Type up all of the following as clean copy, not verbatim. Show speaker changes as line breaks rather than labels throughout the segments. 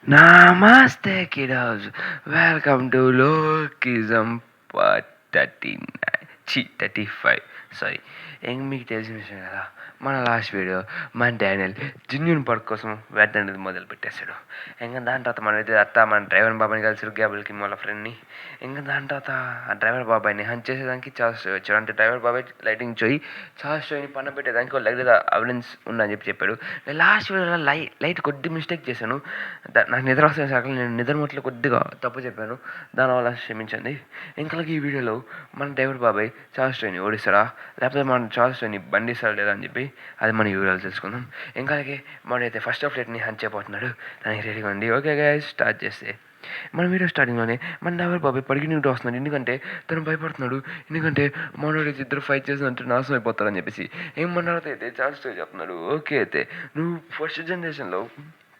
Namaste, kiddos. Welcome to Lokism Part 39. 35. Sorry. మీకు తెలిసిన విషయం కదా, మన లాస్ట్ వీడియో మన డానియల్ జున్యూన్ పార్క్ కోసం వేట అనేది మొదలు పెట్టేశాడు. ఇంకా దాని తర్వాత మనమైతే మన డ్రైవర్ బాబాయ్ని కలిసి గ్యాబుల్కి వాళ్ళ ఫ్రెండ్ని. ఇంకా దాని తర్వాత ఆ డ్రైవర్ బాబాయ్ని హంట్ చేసేదానికి చాలా స్టోరీ వచ్చాడు. అంటే డ్రైవర్ బాబాయ్ లైటింగ్ చూయి చాలా స్టోరీని పన్న పెట్టేదానికి లైట్ ఎవిడెన్స్ ఉందని చెప్పాడు. నేను లాస్ట్ వీడియోలో లైట్ కొద్ది మిస్టేక్ చేశాను. నాకు నిద్ర వస్తున్న శాఖలు నేను నిద్ర ముట్లో కొద్దిగా తప్పు చెప్పాను, దానివల్ల క్షమించండి. ఇంకా ఈ వీడియోలో మన డ్రైవర్ బాబాయ్ చార్ల్స్ ట్రైన్ ఓడిస్తాడా, లేకపోతే మన చార్ల్స్ ట్రైన్ బండిస్తాడా లేదా అని చెప్పి అది మన ఈ వీడియోలో తెలుసుకుందాం. ఇంకా అలాగే మనైతే ఫస్ట్ ఆఫ్ లైట్ని హంట్ చేయబోతున్నాడు. దానికి రెడీగా ఉంది. ఓకే గైస్, స్టార్ట్ చేస్తే మన వీడియో స్టార్టింగ్లోనే మన డ్రైవర్ బాబాయ్ పరిగెత్తుకుంటూ వస్తున్నాడు. ఎందుకంటే తను భయపడుతున్నాడు. ఎందుకంటే మనోడు ఇద్దరు ఫైట్ చేసినట్టు నాశనం అయిపోతారని చెప్పేసి. ఏమన్నారో అయితే చార్ల్స్ ట్రైన్ చెప్తున్నాడు. ఓకే అయితే నువ్వు ఫస్ట్ జనరేషన్లో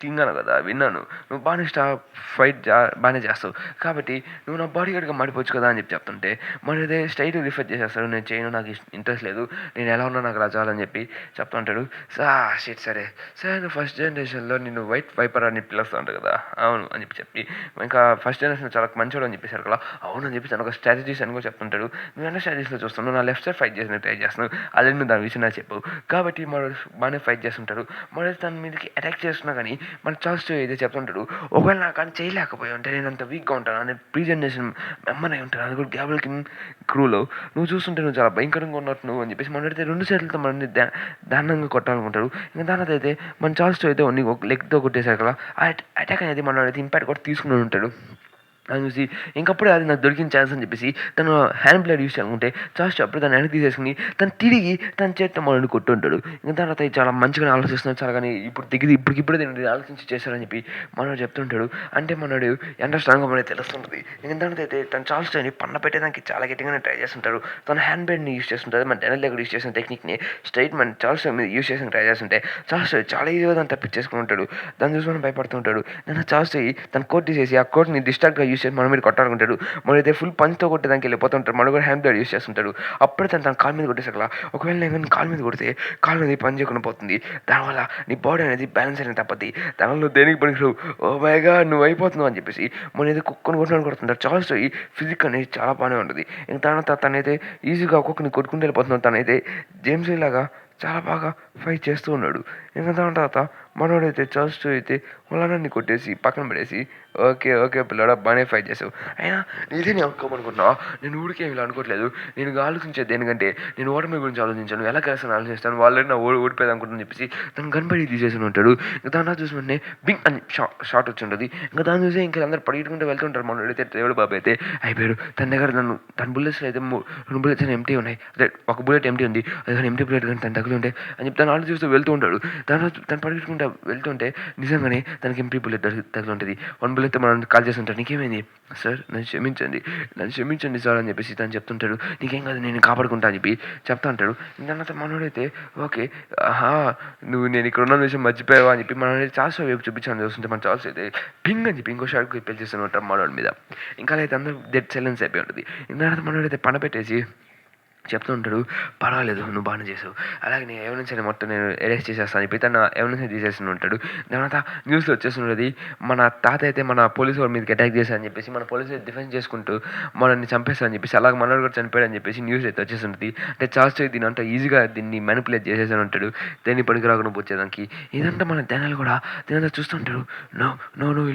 తిన్నాను కదా, విన్నాను, నువ్వు ఫైట్ బాగానే చేస్తావు, కాబట్టి నువ్వు నా బాడీ గార్డ్గా మాడిపోవచ్చు కదా అని చెప్తుంటే మనదే స్ట్రైట్ రిఫర్ చేసేస్తాడు. నేను చేయను, నాకు ఇంట్రెస్ట్ లేదు, నేను ఎలా ఉన్నా నాకు రాజాలని చెప్పి చెప్తుంటాడు. షిట్ సరే నువ్వు ఫస్ట్ జనరేషన్లో నేను వైట్ వైపర్ అని పిలుస్తూ ఉంటావు కదా, అవును అని చెప్పి ఇంకా ఫస్ట్ జనరేషన్ చాలా మంచోడు అని చెప్పేశారు కదా, అవును అని చెప్పి తను ఒక స్ట్రాటజీస్ అని కూడా చెప్తుంటాడు. నువ్వు ఎలా స్ట్రాటజీస్లో చూస్తున్నావు, నా లెఫ్ట్ సైడ్ ఫైట్ చేసిన ట్రై చేస్తున్నావు, అదే నువ్వు దాని విషయం నాకు చెప్పు. కాబట్టి మనం బాగానే ఫైట్ చేస్తుంటాడు. మనం తన మీదకి అటాక్ చేస్తున్నా కానీ మన చార్ల్స్ అయితే చెప్తుంటాడు, ఒకవేళ నాకు అని చేయలేకపోయి ఉంటే నేను అంత వీక్గా ఉంటాను అని ప్రీ జనరేషన్ మెంబర్ అయి ఉంటాను, అది కూడా గ్యాబుల్ కింగ్ క్రూలో నువ్వు చూస్తుంటే నువ్వు చాలా భయంకరంగా ఉన్నట్టు నువ్వు అని చెప్పేసి మనైతే రెండు సైడ్లతో మనల్ని దారుణంగా కొట్టాలనుకుంటాడు. ఇంకా దానితో అయితే మన చార్ల్స్ అయితే ఒక లెగ్తో కొట్టేశారు కదా, ఆ అటాక్ అనేది మనోడైతే ఇంపాక్ట్ కూడా తీసుకుని ఉంటాడు. అని చూసి ఇంకప్పుడే అది నాకు దొరికిన ఛాన్స్ అని చెప్పేసి తను హ్యాండ్ బ్లేడ్ యూస్ చేయాలనుకుంటే చార్ల్స్ అప్పుడు తను వెనక్కి తీసేసుకుని తను తిరిగి తన చేత మనల్ని కొట్టుంటాడు. ఇంకా తర్వాత చాలా మంచిగా ఆలోచిస్తున్నాడు, చాలా కానీ ఇప్పటికిప్పుడే దీన్ని ఆలోచించి చేశారని చెప్పి మనోడు చెప్తుంటాడు. అంటే మనోడు ఎంత స్ట్రాంగ్గా మనకి తెలుస్తుంటుంది. ఇంకా దానితో అయితే తను చార్ల్స్ అని పన్న పెట్టేదానికి చాలా గట్టిగానే ట్రై చేస్తుంటారు. తన హ్యాండ్ బ్లేడ్ని యూస్ చేస్తుంటారు. మన డెనల్ దగ్గర యూస్ చేసిన టెక్నిక్ని స్ట్రైట్ మన చార్ల్స్ మీద యూస్ చేసిన ట్రై చేస్తుంటే చార్ల్స్ చాలా ఈజీగా దాన్ని తప్పించేసుకుని ఉంటాడు. దాన్ని చూసి మనం భయపడుతుంటాడు. దాన్ని చార్ల్స్ తన కోట్ తీసేసి ఆ కోట్ని డిస్ట్రాక్ట్గా యూస్ చేసి మన మీద కొట్టాలనుకుంటాడు. మనైతే ఫుల్ పంచ్తో కొట్టేదానికి వెళ్ళిపోతుంటాడు. మన కూడా హ్యాండ్ బ్లేడ్ యూస్ చేస్తుంటాడు. అప్పుడే తన కాలు మీద కొట్టేసకలా, ఒకవేళ నేను కాలు మీద కొడితే కాలు అనేది పని చేయకుండా పోతుంది, దానివల్ల నీ బాడీ అనేది బ్యాలెన్స్ అనేది తప్పది, దానివల్ల దేనికి పనికి ఓ మైగా నువ్వు అయిపోతున్నావు అని చెప్పేసి మన అయితే కుక్కను కొడుతుంటారు. చార్ల్స్ ఫిజిక్ అనేది చాలా బాగానే ఉంటుంది. ఇంకా తర్వాత తనైతే ఈజీగా ఒక్కొక్కరిని కొట్టుకుంటూ వెళ్ళిపోతున్నాడు. తనైతే జేమ్స్ లాగా చాలా బాగా ఫైట్ చేస్తూ ఉన్నాడు. ఇంకా దాని తర్వాత మనోడైతే చార్ల్స్ అయితే వాళ్ళని కొట్టేసి పక్కన పడేసి, ఓకే పిల్లడా బాగానే ఫైట్ చేసావు, అయినా నీదే నేను అనుకోమనుకుంటున్నావా, నేను ఊరికేమి ఇలా అనుకోవట్లేదు, నేను ఆలోచించేది దేనికంటే నేను ఓటమి గురించి ఆలోచించాను, ఎలా కలిసి ఆలోచిస్తాను, వాళ్ళని నా ఓడిపోయేది అనుకుంటాను చెప్పేసి తను గన్బడి తీసేసి ఉంటాడు. ఇంకా దాన్ని చూసి వెంటనే బింగ్ అని షాట్ వచ్చి ఉంటుంది. ఇంకా దాన్ని చూసి ఇంకా అందరూ పరిగెట్టుకుంటూ వెళ్తుంటారు. మనోడైతే డ్రైవర్ బాబు అయితే అయిపోయాడు. తన దగ్గర తన బుల్లెట్స్లో అయితే 2 బుల్లెట్స్ ఎంటీ ఉన్నాయి, అదే ఒక బుల్లెట్ ఎంటీ ఉంది, అది కానీ ఎంటీ బుల్లెట్ కానీ తన తగిలి ఉంటాయి అని చెప్పి తను ఆలోచిస్తూ వెళ్తూ ఉంటాడు. తను పరిగెట్టుకుంటూ వెళ్తుంటే నిజంగానే తనకి ఎంటీ బుల్లెట్ తగిలి ఉంటుంది. 1 బుల్లెట్ మనం కాల్ చేస్తుంటాడు. నీకేమైంది సార్, నన్ను క్షమించండి సార్ అని చెప్పేసి తను చెప్తుంటాడు. నీకేం కాదు, నేను కాపాడుకుంటా అని చెప్పి చెప్తా ఉంటాడు. దాని మనోడైతే ఓకే, నేను ఇక్కడ ఉన్న విషయం మర్చిపోయావా అని చెప్పి మనోడైతే చార్ల్స్ వైపు చూపించాలని చూస్తుంటే మన చార్ల్స్ అయితే పింగ్ అని చెప్పి ఇంకో షాట్కి పెంచేస్తూ ఉంటారు మనోడి మీద. ఇంకా అయితే అందరూ డెడ్ సైలెన్స్ అయిపోయి ఉంటుంది. ఇంకా మనోడైతే పన పెట్టేసి చెప్తూ ఉంటాడు, పర్వాలేదు నువ్వు బాగానే చేసావు, అలాగే నేను ఎవిడెన్స్ అని మొత్తం నేను అరెస్ట్ చేసేస్తాను చెప్పి తన ఎవిడెన్స్ తీసేసి ఉంటాడు. తర్వాత న్యూస్లో వచ్చేస్తున్నది మన తాత అయితే మన పోలీసు వాడి మీదకి అటాక్ చేశారని చెప్పేసి మన పోలీసు డిఫెన్స్ చేసుకుంటూ మనల్ని చంపేస్తారని చెప్పేసి, అలాగే మనోడు కూడా చనిపోయాడని చెప్పేసి న్యూస్ అయితే వచ్చేస్తుంది. అంటే చార్ల్స్ దీని అంటే ఈజీగా దీన్ని మ్యానిపులేట్ చేసేసాను ఉంటాడు, దేన్ని పనికి రాకుండా వచ్చేదానికి. ఇదంతా మన ధ్యానాలు కూడా దీనంతా చూస్తుంటాడు. నువ్వు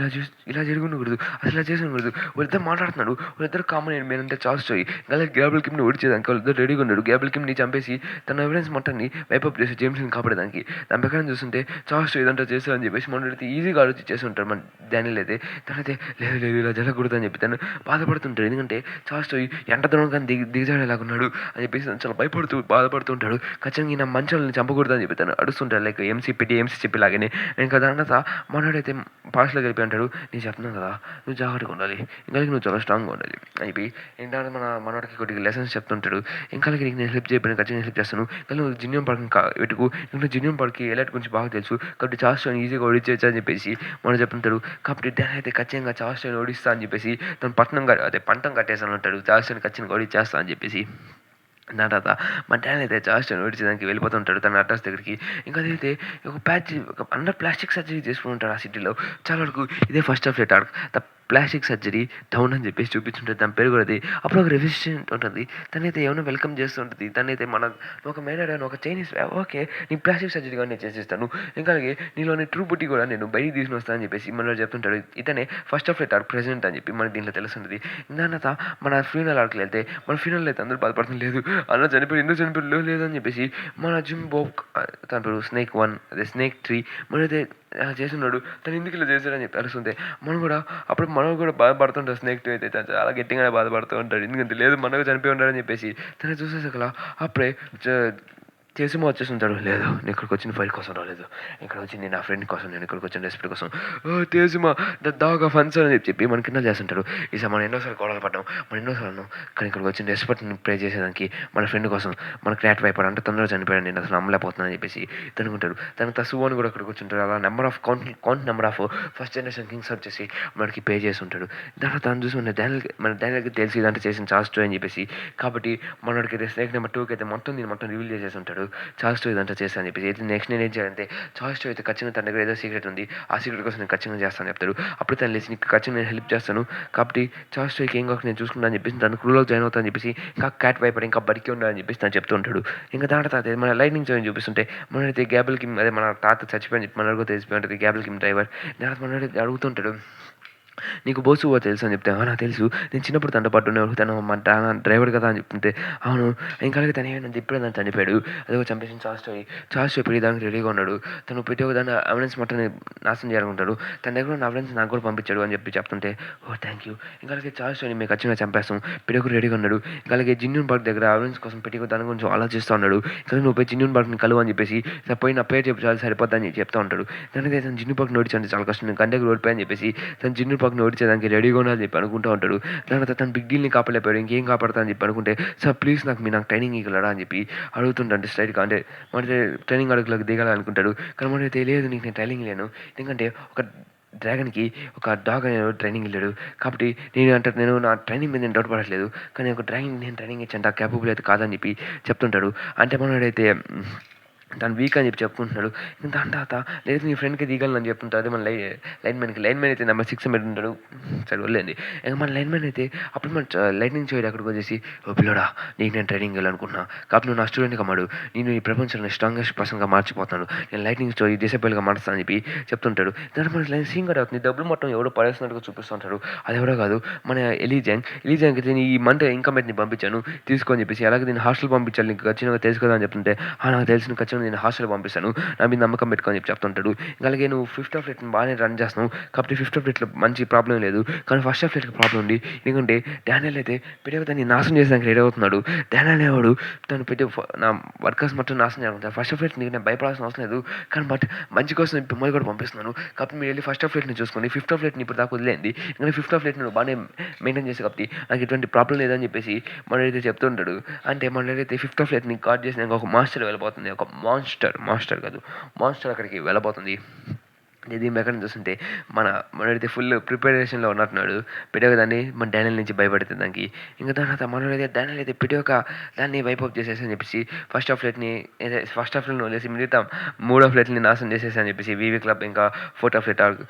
ఇలా జరుగుండకూడదు, అసలు ఇలా చేసి ఉండకూడదు, వాళ్ళిద్దరు మాట్లాడుతున్నాడు, వాళ్ళిద్దరు కామన్ ఏంటంటే చార్ల్స్ అలాగే గ్యాబ్రిల్ కిమ్ని ఓడిచేదానికి వాళ్ళిద్దరు రెడీగా ఉన్నాడు. గ్యాబ్రిల్ కిమ్ని చంపేసి తన ఎవిడెన్స్ మొత్తాన్ని వైపప్ చేసి జేమ్స్ని కాపాడడానికి. దాని ప్రకారం చూస్తుంటే చార్ల్స్ ఇదంతా చేస్తారని చెప్పేసి మనోడైతే ఈజీగా ఆలోచించి చేస్తుంటారు. మన డానియల్ అయితే తనైతే లేదు ఇలా జరగకూడదు అని చెప్పి తను బాధపడుతుంటాడు. ఎందుకంటే చార్ల్స్ ఎంట దూరం కానీ దిగజాడేలాగున్నాడు అని చెప్పేసి చాలా బాధపడుతుంటాడు. ఖచ్చితంగా నా మంచాలని చంపకూడదు అని చెప్పి తను అడుస్తుంటాడు. లైక్ ఎంసీ చెప్పి లాగానే. ఇంకా దాని తర్వాత మనోడైతే పాస్లో గెలిపి అంటాడు, నేను చెప్తున్నాను కదా నువ్వు జాగ్రత్తగా ఉండాలి, ఇంకా నువ్వు చాలా స్ట్రాంగ్గా ఉండాలి అయిపోయి. ఇంకా మనోడికి కొద్దిగా లెసన్స్ చెప్తుంటాడు. ఇంకా నీకు నేను హెల్ప్ చేయబడిన ఖచ్చితంగా హెల్ప్ చేస్తాను, కానీ నువ్వు జిన్యూన్ పార్క్ పెట్టుకు, ఇంకా జిన్యూన్ పార్క్కి ఎలర్ట్ గురించి బాగా తెలుసు, కాబట్టి చార్ల్స్ ఈజీగా ఓడించవచ్చు అని చెప్పేసి మనం చెప్తుంటాడు. కాబట్టి దాని అయితే ఖచ్చితంగా చార్ల్స్ ఓడిస్తా అని చెప్పేసి తను పంటం కట్టేసాను అంటాడు. చార్ల్స్ ఖచ్చితంగా ఓడిచ్చేస్తా అని చెప్పేసి. దాని తర్వాత మా డాడీ అయితే జాస్ట్ నడిచేదానికి వెళ్ళిపోతుంటాడు తన అడ్రస్ దగ్గరికి. ఇంకా అదైతే ఒక ప్యాచ్ ఒక అండర్ ప్లాస్టిక్ సర్జరీ చేసుకుని ఉంటాడు ఆ సిటీలో. చాలా వరకు ఇదే first of let arc the plastic surgery down అని చెప్పేసి చూపించుంటుంది. దాని పేరు కూడా అది. అప్పుడు ఒక రెసిస్టెంట్ ఉంటుంది, తనైతే ఏమైనా వెల్కమ్ చేస్తుంటుంది. తనైతే మన ఒక మేనర్ ఒక చైనీస్ ఓకే నీకు ప్లాస్టిక్ సర్జరీ కానీ నేను చేసేస్తాను, ఇంకా అలాగే నీలోని ట్రూ బుట్టి కూడా నేను బయటికి తీసుకుని వస్తాను అని చెప్పేసి మనలో చెప్తుంటాడు. ఇతనే first of let arc president అని చెప్పి మనకి దీంట్లో తెలుస్తుంది. దాని తర్వాత మన ఫ్యూనల్ ఆర్క్కి వెళ్తే మన ఫ్యూనల్ అయితే అందరూ బాధపడుతుంది, లేదు అన్న చనిపోయి ఎందుకు చనిపోయి లేదని చెప్పేసి మన జిమ్ బాబ్ తన పేరు స్నేక్ 1 అదే స్నేక్ 3 మనైతే చేస్తున్నాడు. తను ఎందుకు ఇలా చేశాడని చెప్పి అరుస్తుంటే మనం కూడా బాధపడుతుంటాడు. స్నేక్ 2 అయితే తను చాలా గట్టిగానే బాధపడుతూ ఉంటాడు, ఎందుకంటే లేదు మనకు చనిపోయి ఉంటాడని చెప్పేసి. తను చూసేసకలా అప్పుడే తెలిసిమో వచ్చేస్తుంటాడు, లేదు నేను ఇక్కడికి వచ్చిన ఫైల్ కోసం రాలేదు, ఇక్కడ వచ్చింది నా ఫ్రెండ్ కోసం, నేను ఇక్కడికి వచ్చిన రెస్పెక్ట్ కోసం. తెలిసిమా ద డాగ్ ఆఫ్ ఆన్సర్ అని చెప్పి మన కింద చేస్తుంటాడు. ఈసారి మనం ఎన్నోసార్లు గొడవలు పడ్డాం, మనం ఎన్నోసార్లు కానీ ఇక్కడికి వచ్చిన రెస్పెక్ట్ని ప్రే చేసేదానికి మన ఫ్రెండ్ కోసం మన క్రియేట్ అయిపోయాడు, అంటే తొందరగా చనిపోయాడు, నేను అసలు నమ్మలేకపోతున్నాను అని చెప్పేసి తనుకుంటాడు. తనకు తసు అని కూడా అక్కడికి వచ్చింటాడు. అలా count number of first generation Kings వచ్చేసి మనకి పే చేసి ఉంటాడు. దాంట్లో తను చూసి మన డానియల్కి తెలిసి ఇదంతా చేసిన చార్జ్ అని చెప్పేసి. కాబట్టి మనకి స్నేక్ నెంబర్ 2కి అయితే దీన్ని మొత్తం రివీల్ చేసేసి ఉంటాడు. చార్జ్ ఇదంతా చేస్తాను చెప్పేసి. అయితే నెక్స్ట్ నేను ఏం చేయాలంటే చార్జ్ అయితే ఖచ్చితంగా తన దగ్గర ఏదో సీక్రెట్ ఉంది, ఆ సీక్రెట్ కోసం నేను ఖచ్చితంగా చేస్తాను చెప్తాడు. అప్పుడు తను లేచి నీకు ఖచ్చితంగా నేను హెల్ప్ చేస్తాను, కాబట్టి చార్జ్ ఏం కాక నేను చూసుకుంటాను అని చెప్పేసి తను క్రూలో జాయిన్ అవుతాను అని చెప్పేసి. ఇంకా క్యాట్ వైపర్ ఇంకా బతికి ఉండాలని చెప్పేసి తను చెప్తూ ఉంటాడు. ఇంకా దాంట్లో తాత మన లైటింగ్ షో చూపిస్తుంటే మనైతే గ్యాబుల్ కిమ్ అదే మన తాత చచ్చిపోయి చెప్పి మనకు తెలిసిపోయి ఉంటుంది గ్యాబుల్ కిమ్ డ్రైవర్. దాంట్లో మన అడుగుతుంటాడు, నీకు బోసు తెలుసు అని చెప్తే, నాకు తెలుసు, నేను చిన్నప్పుడు తనతో పాటు ఉండేవాడు, తను మా డ్రైవర్ కదా అని చెప్తుంటే, అవును ఇంకా అలాగే తను ఏమైనా ఇప్పుడే దాన్ని చనిపోయాడు, అదే చంపేసిన చార్జ్ పెట్టి దానికి రెడీగా ఉన్నాడు, తను పెట్టి ఒక దాన్ని ఎవిడెన్స్ మొత్తం నాశనం చేయాలనుకుంటాడు, తన దగ్గర ఉన్న ఎవిడెన్స్ నాకు కూడా పంపించాడు అని చెప్పి చెప్తుంటే, ఓ థ్యాంక్ యూ. ఇంకా అలాగే చార్జ్ మేము ఖచ్చితంగా చంపేస్తాం, పెట్టి రెడీగా ఉన్నాడు. ఇంకా అలాగే జిన్యూన్ పార్క్ దగ్గర ఎవిడెన్స్ కోసం పెట్టి దాని గురించి ఆలోచిస్తూ ఉన్నాడు. ఇంకా నువ్వు పోయి జిన్యూన్ పార్క్ని కలువు అని చెప్పేసి పోయి నా పేరు చెప్పి చాలా సరిపోద్దని చెప్తూ ఉంటాడు. దానికి తను జిన్యూన్ పార్క్ నోడించండి చాలా కష్టం, నేను గంటకు ఓడిపోయాని చెప్పేసి తను జిన్యూన్ పార్క్ని ఓడించేదానికి రెడీగా ఉండాలని చెప్పి అనుకుంటూ ఉంటాడు. తర్వాత తను బిగ్ డీల్ని కాపాడలేపాడు, ఇంకేం కాపాడతా అని చెప్పి అనుకుంటే, సార్ ప్లీజ్ నాకు ట్రైనింగ్ ఇవ్వగలరా అని చెప్పి అడుగుతుంటాడు స్ట్రైట్గా. అంటే మన ట్రైనింగ్ అడుగులకు దిగాలనుకుంటాడు. కానీ మనకి తెలియదు నీకు నేను ట్రైనింగ్ లేను, ఎందుకంటే ఒక డ్రాగన్కి ఒక డాగ్ అనే ట్రైనింగ్ వెళ్ళాడు, కాబట్టి నేను నా ట్రైనింగ్ మీద నేను డౌట్ పడట్లేదు, కానీ ఒక డ్రాగన్ నేను ట్రైనింగ్ ఇచ్చాను ఆ క్యాపబుల్ అయితే కాదని చెప్పి చెప్తుంటాడు. అంటే మనడైతే తను వీక్ అని చెప్పి చెప్పుకుంటున్నాడు. దాని తర్వాత లేదు నీ ఫ్రెండ్కి దిగాలని చెప్తుంటాడు. అదే మన లైన్ మ్యాన్ అయితే నెంబర్ 6 పెట్టుంటాడు, సరే వదిలేండి. ఇంకా మన లైన్ మ్యాన్ అయితే అప్పుడు మన లైట్నింగ్ చేయడం అక్కడికి వచ్చేసి, ఓ పిల్లడా నీకు నేను ట్రైనింగ్ వెళ్ళాలనుకుంటున్నా, కాబట్టి నువ్వు నా స్టూడెంట్ కమ్మాడు, నేను ఈ ప్రపంచంలో స్ట్రాంగెస్ట్ పర్సన్గా మార్చిపోతాను, నేను లైట్నింగ్ స్టోరీ డిసైబుల్గా మారుస్తాను అని చెప్పి చెప్తుంటాడు. దాని మన లైన్ సీన్ కూడా అవుతుంది, డబ్బులు మొత్తం ఎవడో పడేస్తున్నట్టుగా చూపిస్తుంటాడు. అది ఎవడో కాదు మన ఎలీజాంగ్ అయితే నేను ఈ మంత్ ఇన్కమ్ అయితే పంపించాను తీసుకొని చెప్పేసి, అలాగే నేను హాస్టల్ పంపించాలి నీకు ఖచ్చితంగా తెలుసుకోదా అని చెప్తుంటే, నాకు తెలిసిన ఖచ్చితంగా నేను హాస్టల్ పంపిస్తాను, నా మీద నమ్మకం పెట్టుకొని చెప్పి చెప్తుంటాడు. అలాగే నువ్వు 5th ఆఫ్ లెట్ని బాగానే రన్ చేస్తున్నావు, కాబట్టి 5th ఆఫ్ లెట్లో మంచి ప్రాబ్లం లేదు, కానీ 1st ఆఫ్ లెట్కి ప్రాబ్లం ఉంది. ఎందుకంటే డానియల్ అయితే పెట్టి దాన్ని నాశనం చేసేదానికి రెడీ అవుతున్నాడు. డానియల్ అనేవాడు తను పెట్టి నా వర్కర్స్ మొత్తం నాశనం చేయాలనుకుంటాను. 1st ఆఫ్ లెట్ నీకు నేను భయపడాల్సిన అవసరం లేదు, కానీ బట్ మంచి కోసం మిమ్మల్ని కూడా పంపిస్తున్నాను, కాబట్టి మీరు వెళ్ళి 1st ఆఫ్ లెట్ని చూసుకోండి, 5th ఆఫ్ లెట్ని ఇప్పుడు దాకా వదిలేండి, ఎందుకంటే 5th ఆఫ్ లెట్ని నువ్వు బాగానే మెయింటైన్ చేసి కాబట్టి నాకు ఎటువంటి ప్రాబ్లం లేదని చెప్పేసి మనైతే చెప్తుంటాడు. అంటే మనైతే 5th ఆఫ్ లెట్ని గార్డ్ చేసిన ఒక మాస్టర్ వెళ్ళిపోతుంది, ఒక మాస్టర్ కాదు మాన్స్టర్ అక్కడికి వెళ్ళబోతుంది. ఇది ఎక్కడ చూస్తుంటే మనైతే ఫుల్ ప్రిపరేషన్లో ఉన్నట్టున్నాడు. పిడియోక దాన్ని మన డానియల్ నుంచి భయపడుతుంది దానికి. ఇంకా తర్వాత మనోడైతే డానియల్ అయితే పిడియోక దాన్ని వైపప్ చేసేసి అని చెప్పేసి 1st ఆఫ్ లెట్ని వదిలేసి మిగతా 3 ఆఫ్ లెట్ని నాశనం చేసేసి అని చెప్పేసి వీవీ క్లబ్ ఇంకా 4th ఆఫ్ లెట్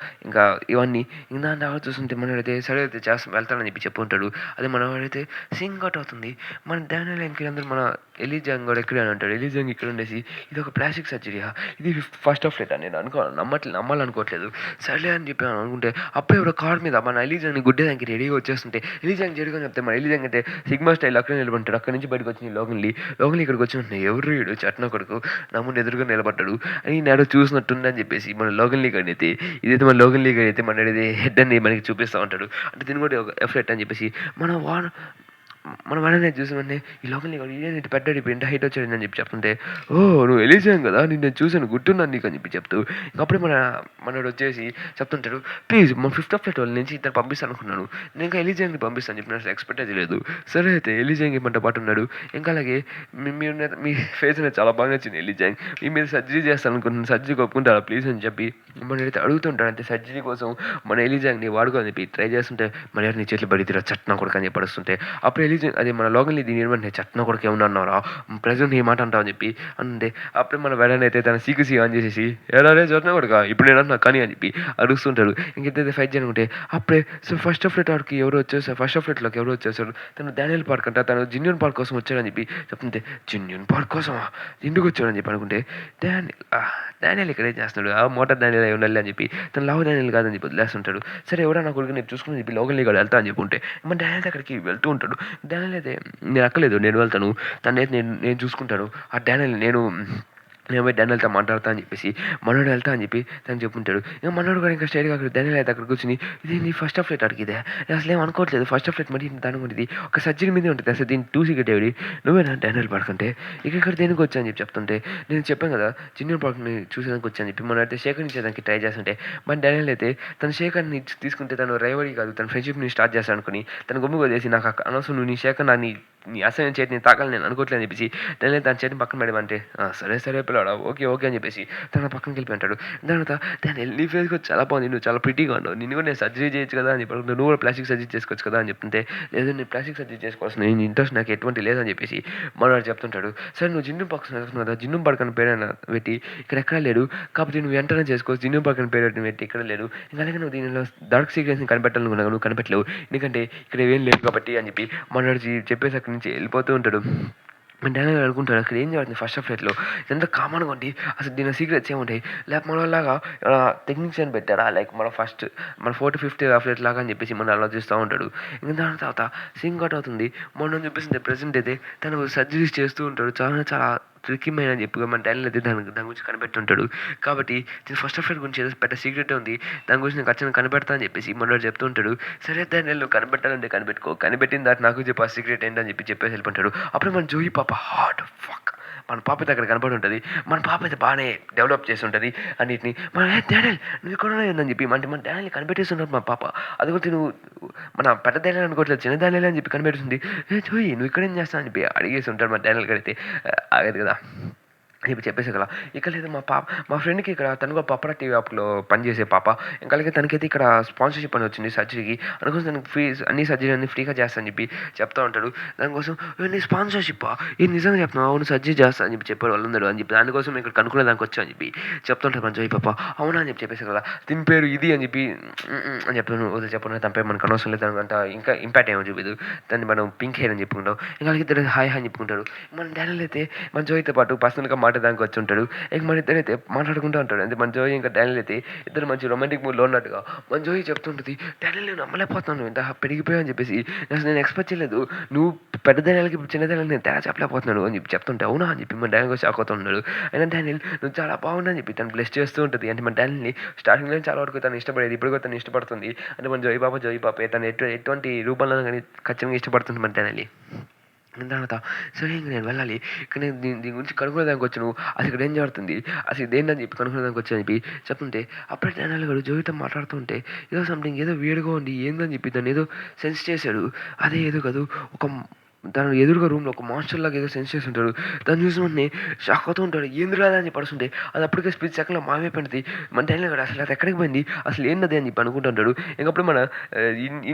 ఇంకా ఇవన్నీ ఇంకా దాని తర్వాత చూస్తుంటే మనోడైతే సరే అయితే వెళ్తానని చెప్పి చెప్పుకుంటాడు. అదే మనోడైతే సింగ్ అవుట్ అవుతుంది. మన డానియల్ ఇంకేందరూ మన ఎలీజాంగ్ కూడా ఎక్కడ అని అంటాడు. ఎలీజాంగ్ ఇక్కడ ఉండేసి ఇది ఒక ప్లాస్టిక్ సర్జరీయా, ఇది 1st ఆఫ్ లెట్ అని నేను నమ్మాలనుకోవట్లేదు, సర్లే అని చెప్పి అనుకుంటే అప్పుడే ఒక కార్ మీద మన ఎలీజాంగ్ని గుడ్డేదానికి రెడీగా వచ్చేస్తుంటే ఎలీజాంగ్ జరుగుగా చెప్తే మన ఎలీజాంగ్ అంటే సిగ్మా స్టైల్ అక్కడ నిలబడ్డాడు. అక్కడి నుంచి బయటకు వచ్చి లోగన్లీ ఇక్కడికి వచ్చి ఉంటున్నాయి, ఎవరు వీడు చట్న కొడుకు నా ముందు ఎదురుగా నిలబడ్డాడు అని నేను చూసినట్టుందని చెప్పేసి మన లోగన్లీ గడి అయితే ఇదైతే మన లోగన్లీ గడి అయితే మన హెడ్ అని మనకి చూపిస్తూ ఉంటాడు. అంటే దీని కూడా ఒక ఎఫెక్ట్ అని చెప్పేసి మనం వాళ్ళనే చూసి వెంటనే ఈ లోకల్ని ఇదేంటి పెద్ద ఇంత హైట్ వచ్చాడు అని చెప్పి చెప్తుంటే, ఓ నువ్వు ఎలిజాంగ్ కదా నేను చూసాను గుర్తున్నాను నీకు అని చెప్పి చెప్తూ అప్పుడే మనోడు వచ్చేసి చెప్తుంటాడు, ప్లీజ్ మన 5th ఆఫ్ లెట్ వాళ్ళ నుంచి ఇద్దరు పంపిస్తాను అనుకున్నాను, నేను ఇంకా ఎలిజాంగ్ని పంపిస్తాను చెప్పి నాకు ఎక్స్పెక్ట్ అయితే లేదు. సరే అయితే ఎలిజాంగ్ మనతో పాటు ఉన్నాడు. ఇంకా అలాగే మీ ఫేస్ అనేది చాలా బాగా నచ్చింది ఎలిజాంగ్, మీ మీద సర్జరీ చేస్తాను అనుకుంటున్నాను, సర్జరీ ఒప్పుకుంటారా ప్లీజ్ అని చెప్పి మనైతే అడుగుతుంటాడు. అంటే సర్జరీ కోసం మన ఎలిజాంగ్ని వాడుకోని చెప్పి ట్రై చేస్తుంటే మన నీ చేతులు బడి తీరా చట్నా కొడుకు అని చెప్పి అడుస్తుంటే అప్పుడు అది మన లోకల్‌ని దీని ఏమంటే చెత్తన కొడుకు ఏమన్నా అన్నావురా? ప్రెజెంట్ ఈ మాట అంటావు అని చెప్పి అంటే అప్పుడే మన వెడన్ అయితే తన సీక్రెసీ ఆన్ చేసేసి "ఏరా రేయ్ చెత్తన కొడుకా ఇప్పుడు నేను అంటున్నా కానీ" అని చెప్పి అరుస్తుంటాడు. ఇంకిద్దరిది ఫైట్ జరుగుతుంటే అప్పుడే ఫస్ట్ ఆఫ్ ఫ్లైట్ ఆడికి ఎవరో వచ్చేసారు. ఫస్ట్ ఆఫ్ ఫ్లైట్‌లోకి ఎవరో వచ్చేసారు. తను డానియల్ పార్క్ అంట. తను జిన్యూన్ పార్క్ కోసం వచ్చాడని చెప్పి చెప్తుంటే జిన్యూన్ పార్క్ కోసమా? ఎందుకొచ్చాడని చెప్పి అనుకుంటే డానియల్ ఇక్కడ ఏం చేస్తున్నాడు? ఆ మోటార్ డానియల్ అయి ఉండాలి అని చెప్పి తను లావు డానియల్ కాదని చెప్పి వదిలేస్తుంటాడు. సరే ఎవడో నా కొడుకుని చూసుకొని చెప్పి లోకల్‌ని కూడా వెళ్తా అని చెప్పి ఉంటే మన డానియల్ దగ్గరికి వెళ్తూ ఉంటాడు. డానియల్ అయితే నేను అక్కలేదు నేను వెళ్తాను. తనైతే నేను నేను చూసుకుంటాను. ఆ డానియల్ నేను పోయి డానియల్‌తో మాట్లాడతా అని చెప్పేసి మనోడు వెళ్తా అని చెప్పి తను చెప్పుంటాడు. ఇక మనోడు కూడా ఇంకా స్ట్రెయిట్‌గా అక్కడ డానియల్ అయితే అక్కడ కూర్చొని ఇదేంది ఫస్ట్ ఆఫ్ ఫ్లైట్ ఆడికి ఇదే? నేను అసలేం అనుకోవట్లేదు. ఫస్ట్ ఆఫ్ ఫ్లైట్ మరి దానికి ఒక సర్జరీ మీదే ఉంటుంది. అసలు దీని 2 సీక్రెట్ ఎవడి? నువ్వేనా డానియల్ పార్క్ అంటే? ఇక్కడ దేనికి వచ్చా అని చెప్పి చెప్తుంటే నేను చెప్పాను కదా జిన్యూన్ పార్క్‌ని చూసేదానికి వచ్చా అని చెప్పి మనోడైతే సేకరించేదానికి ట్రై చేస్తుంటే మన డానియల్ అయితే తన శేఖర్‌ని తీసుకుంటే తను రైవరీ కాదు తన ఫ్రెండ్‌షిప్‌ని స్టార్ట్ చేస్తాడనుకుని తన గమ్మున వదిలేసి నాకు అనవసరం నువ్వు నీ శేఖర్ నీ అసహ్యం చేతిని తాకాలని నేను అనుకోవట్లేదు అని చెప్పేసి డానియల్ తన చేతిని పక్కన పెడమంటే సరే పిల్లాడా ఓకే అని చెప్పేసి తన పక్కనకి వెళ్ళిపోయి అంటాడు. దాని తర్వాత డానియల్ నీ ఫేస్ కూడా చాలా బాగుంది. నువ్వు చాలా ప్రిటీగా ఉన్నావు. నిన్ను కూడా నేను సర్జరీ చేయొచ్చు కదా అని చెప్పి నువ్వు కూడా ప్లాస్టిక్ సర్జరీ చేసుకోవచ్చు కదా అని చెప్తుంటే లేదు నేను ప్లాస్టిక్ సర్జరీ చేసుకోవాల్సిన ఇంట్రెస్ట్ నాకు ఎటువంటి లేదని చెప్పేసి మనవాడు చెప్తుంటాడు. సరే నువ్వు జిన్ను పక్కన వెళ్తున్నావు కదా జిన్ను పడకని పేరైనా పెట్టి ఇక్కడ ఎక్కడ లేడు కాబట్టి నువ్వు వెంటనే చేసుకోవచ్చు. జిన్ను పక్కన పేరు పెట్టి ఇక్కడ లేడు ఇంకా అలాగే నువ్వు దీనిలో డార్క్ సీక్రెట్స్ని కనిపెట్టాలనుకున్నా నువ్వు కనిపెట్టలేవు ఎందుకంటే ఇక్కడ ఏం లేదు కాబట్టి అని చెప్పి మనవాడు చెప్పేసి అక్కడి నుంచి వెళ్ళిపోతూ ఉంటాడు. డానియల్ అనుకుంటాడు అక్కడ ఏం జరుగుతుంది ఫస్ట్ ఆఫ్ ఫ్లైట్లో ఎంత కామన్గా ఉండి అసలు దీని సీక్రెట్స్ ఏముంటాయి లేక మనలాగా టెక్నీషియన్ పెట్టారా లైక్ మన 4th 5th ఫ్లైట్ లాగా అని చెప్పేసి మనం ఆలోచిస్తూ ఉంటాడు. ఇంకా దాని తర్వాత సీన్ కట్ అవుతుంది. మొన్న చెప్పేసి ప్రెసెంట్ అయితే తను సర్జరీస్ చేస్తూ ఉంటాడు. చాలా ట్రిక్కీమైన అని చెప్పి మన డానియల్ అయితే దాని గురించి కనిపెట్టుంటాడు. కాబట్టి దీని ఫస్ట్ ఆఫ్ ఫ్లైట్ గురించి ఏదో పెద్ద సీక్రెట్ ఉంది దాని గురించి నేను ఖచ్చితంగా కనిపెడతా అని చెప్పేసి మనోడు చెప్తూ ఉంటాడు. సరే డానియల్ నువ్వు కనిపెట్టాలంటే కనిపెట్టిన దాటి నాకు చెప్పి ఆ సీక్రెట్ ఏంటని చెప్పేసి వెళ్ళిపోతాడు. అప్పుడు మన జోయి పాప హార్ట్ ఫక్ మన పాప అయితే అక్కడ కనపడి ఉంటుంది. మన పాప అయితే బాగానే డెవలప్ చేసి ఉంటుంది అన్నిటిని మన డానియల్ నువ్వు ఇక్కడ ఉందని చెప్పి మన డానియల్ కనిపెట్టేస్తున్నారు మా పాప అది కూడా నువ్వు మన పెద్ద డానియల్ అనుకోవట్లేదు చిన్న డానియల్ అని చెప్పి కనిపెడుతుంది. జోయి నువ్వు ఇక్కడ ఏం చేస్తావు అని చెప్పి అడిగేసి ఉంటాడు మన డానియల్ కడితే ఆగదు కదా ఇప్పుడు చెప్పేసి కదా ఇక్కడ లేదు మా ఫ్రెండ్కి ఇక్కడ తను కూడా పప్పర టీవీ యాప్లో పనిచేసే పాప ఇంకా అలాగే తనకైతే ఇక్కడ స్పాన్సర్షిప్ అని వచ్చింది సర్జరీకి అందుకోసం తనకి అన్ని సర్జరీ అన్ని ఫ్రీగా చేస్తా అని చెప్పి చెప్తా ఉంటాడు. దానికోసం నీ స్పాన్సర్షిప్ ఇది నిజంగా చెప్తున్నావు అవును సర్జరీ చేస్తా అని చెప్పి చెప్పాడు వాళ్ళందరూ అని చెప్పి దానికోసం ఇక్కడ కనుక్కునే దానికి వచ్చా అని చెప్పి చెప్తుంటారు మన జోయి పాప అవునా అని చెప్పేసి కదా దీని పేరు ఇది అని చెప్పి అని చెప్తాను చెప్పను తన పేరు మనకు అనవసరం లేదు దానికంట ఇంకా ఇంపాక్ట్ ఏమో చూపదు దాన్ని మనం పింక్ హెయిర్ అని చెప్పుకుంటాం ఇంకా అలాగే ఇద్దరు హాయ్ అని చెప్పుకుంటాడు. మన డానియల్ అయితే మన జోయితో పాటు పర్సనల్గా దానికి వచ్చి ఉంటాడు. ఇక మన ఇద్దరు అయితే మాట్లాడుకుంటూ ఉంటాడు అంటే మన జోయి ఇంకా డానియల్ అయితే ఇద్దరు మంచి రొమాంటిక్ మూడ్లో ఉన్నట్టుగా మన జోయి చెప్తుంటుంది డానియల్ నేను నమ్మలేకపోతున్నాను ఇంత పెరిగిపోయావు అని చెప్పేసి అసలు నేను ఎక్స్పెక్ట్ చేయలేదు నువ్వు పెద్ద డానియల్కి చిన్న డానియల్ నేను తేడా చెప్పలేకపోతున్నాను అని చెప్పి చెప్తుంటే అవునా అని చెప్పి మన డానియల్ షాక్ అవుతూ ఉన్నాడు. అయినా డానియల్ నువ్వు చాలా బాగున్నా అని చెప్పి తను బ్లెస్ చేస్తూ ఉంటుంది అంటే మన డానియల్ని స్టార్టింగ్లో చాలా వరకు తను ఇష్టపడేది ఇప్పుడు కూడా తను ఇష్టపడుతుంది అంటే మన జోయి పాపే తను ఎటువంటి రూపంలో కానీ ఖచ్చితంగా ఇష్టపడుతుంది మన డానియల్ని. దాని తర్వాత సరే ఇంక నేను వెళ్ళాలి ఇక్కడ నేను దీని గురించి కనుక్కునేదానికి వచ్చాను అసలు ఇక్కడ ఏం జరుగుతుంది అసలు ఇదేంటని చెప్పి కనుక్కునేదానికి వచ్చాను చెప్పి చెప్తుంటే అప్పుడే డానియల్ గారు జోయితో మాట్లాడుతుంటే ఏదో సంథింగ్ ఏదో వీడిగా ఉంది ఏందని చెప్పి దాన్ని ఏదో సెన్స్ చేశాడు. అదే ఏదో కాదు ఒక దాని ఎదురుగా రూమ్లో ఒక మాస్టర్ లాగా ఏదో సెన్స్ చేసి ఉంటాడు. దాన్ని చూసిన వెంటనే షాక్ అవుతూ ఉంటాడు ఏంది రాదా అని చెప్పి పడుతుంటే అది అప్పటికే స్పీచ్ సెకండ్లో మాయమైపోయింది. మన డానియల్ గారు అసలు అది ఎక్కడికి పోయింది అసలు ఏంటది అని చెప్పి అనుకుంటుంటాడు. ఇంకప్పుడు మన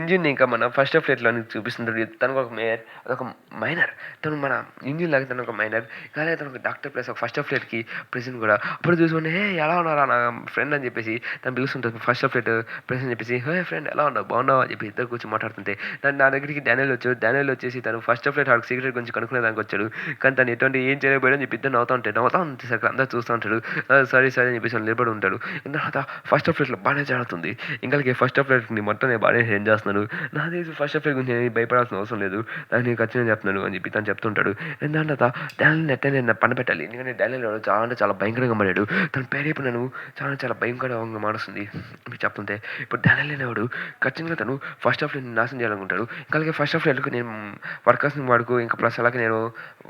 ఇంజిన్ ఇంకా మన ఫస్ట్ ఆఫ్ ఫ్లైట్లో అని చూపిస్తుంటాడు తనకు ఒక మేయర్ అదొక మైనర్ తను మన ఇంజిన్ లాగా తను ఒక మైనర్ కానీ తను ఒక డాక్టర్ ప్లస్ ఒక ఫస్ట్ ఆఫ్ ఫ్లైట్కి ప్రెసిడెంట్ కూడా అప్పుడు చూసుకుంటే ఎలా ఉన్నారా నా ఫ్రెండ్ అని చెప్పేసి తను పిలుస్తుంటారు ఫస్ట్ ఆఫ్ ఫ్లైట్ ప్రెసిడెంట్ చెప్పేసి హే ఫ్రెండ్ ఎలా ఉన్నావు బాగున్నావు అని చెప్పి ఇద్దరు కూర్చొని మాట్లాడుతుంటే నా దగ్గరికి డానియల్ వచ్చేసి తను ఫస్ట్ ఆఫ్ ఫ్లైట్ ఆడికి సీక్రెట్ గురించి కనుక్కునే దానికి వచ్చాడు. కానీ తను ఎటువంటి ఏం చేయలేకపోయాడని చెప్పి ఇద్దరు నవ్వుతూ ఉంటే సరే అందరూ చూస్తూ ఉంటాడు. సరే అని చెప్పేసి వాళ్ళు నిలబడి ఉంటాడు. తర్వాత ఫస్ట్ ఆఫ్ ఫ్లైట్లో బాగానే జరుగుతుంది ఇంకా ఫస్ట్ ఆఫ్ ఫ్లైట్ని మొత్తం నేను బాగానే ఏం చేస్తున్నాను నా తెలిసి ఫస్ట్ ఆఫ్ ఫ్లైట్ గురించి నేను భయపడాల్సిన అవసరం లేదు దాన్ని ఖచ్చితంగా చెప్తున్నాను అని చెప్పి తను చెప్తుంటాడు. దాని తర్వాత డానియల్ని ఎట్లా నేను పని పెట్టాలి ఎందుకంటే డానియల్ చాలా అంటే చాలా భయంకరంగా మారాడు తన పేరైపు నన్ను చాలా భయంకరంగా మారుస్తుంది అని చెప్తుంటే ఇప్పుడు డానియల్ అనేవాడు ఖచ్చితంగా తను ఫస్ట్ ఆఫ్ ఫ్లైట్ని నాశనం చేయాలనుకుంటాడు. ఇంకా ఫస్ట్ ఆఫ్ ఫ్లైట్కి నేను వర్కర్స్ని వాడుకు ఇంకా ప్లస్ అలాగే నేను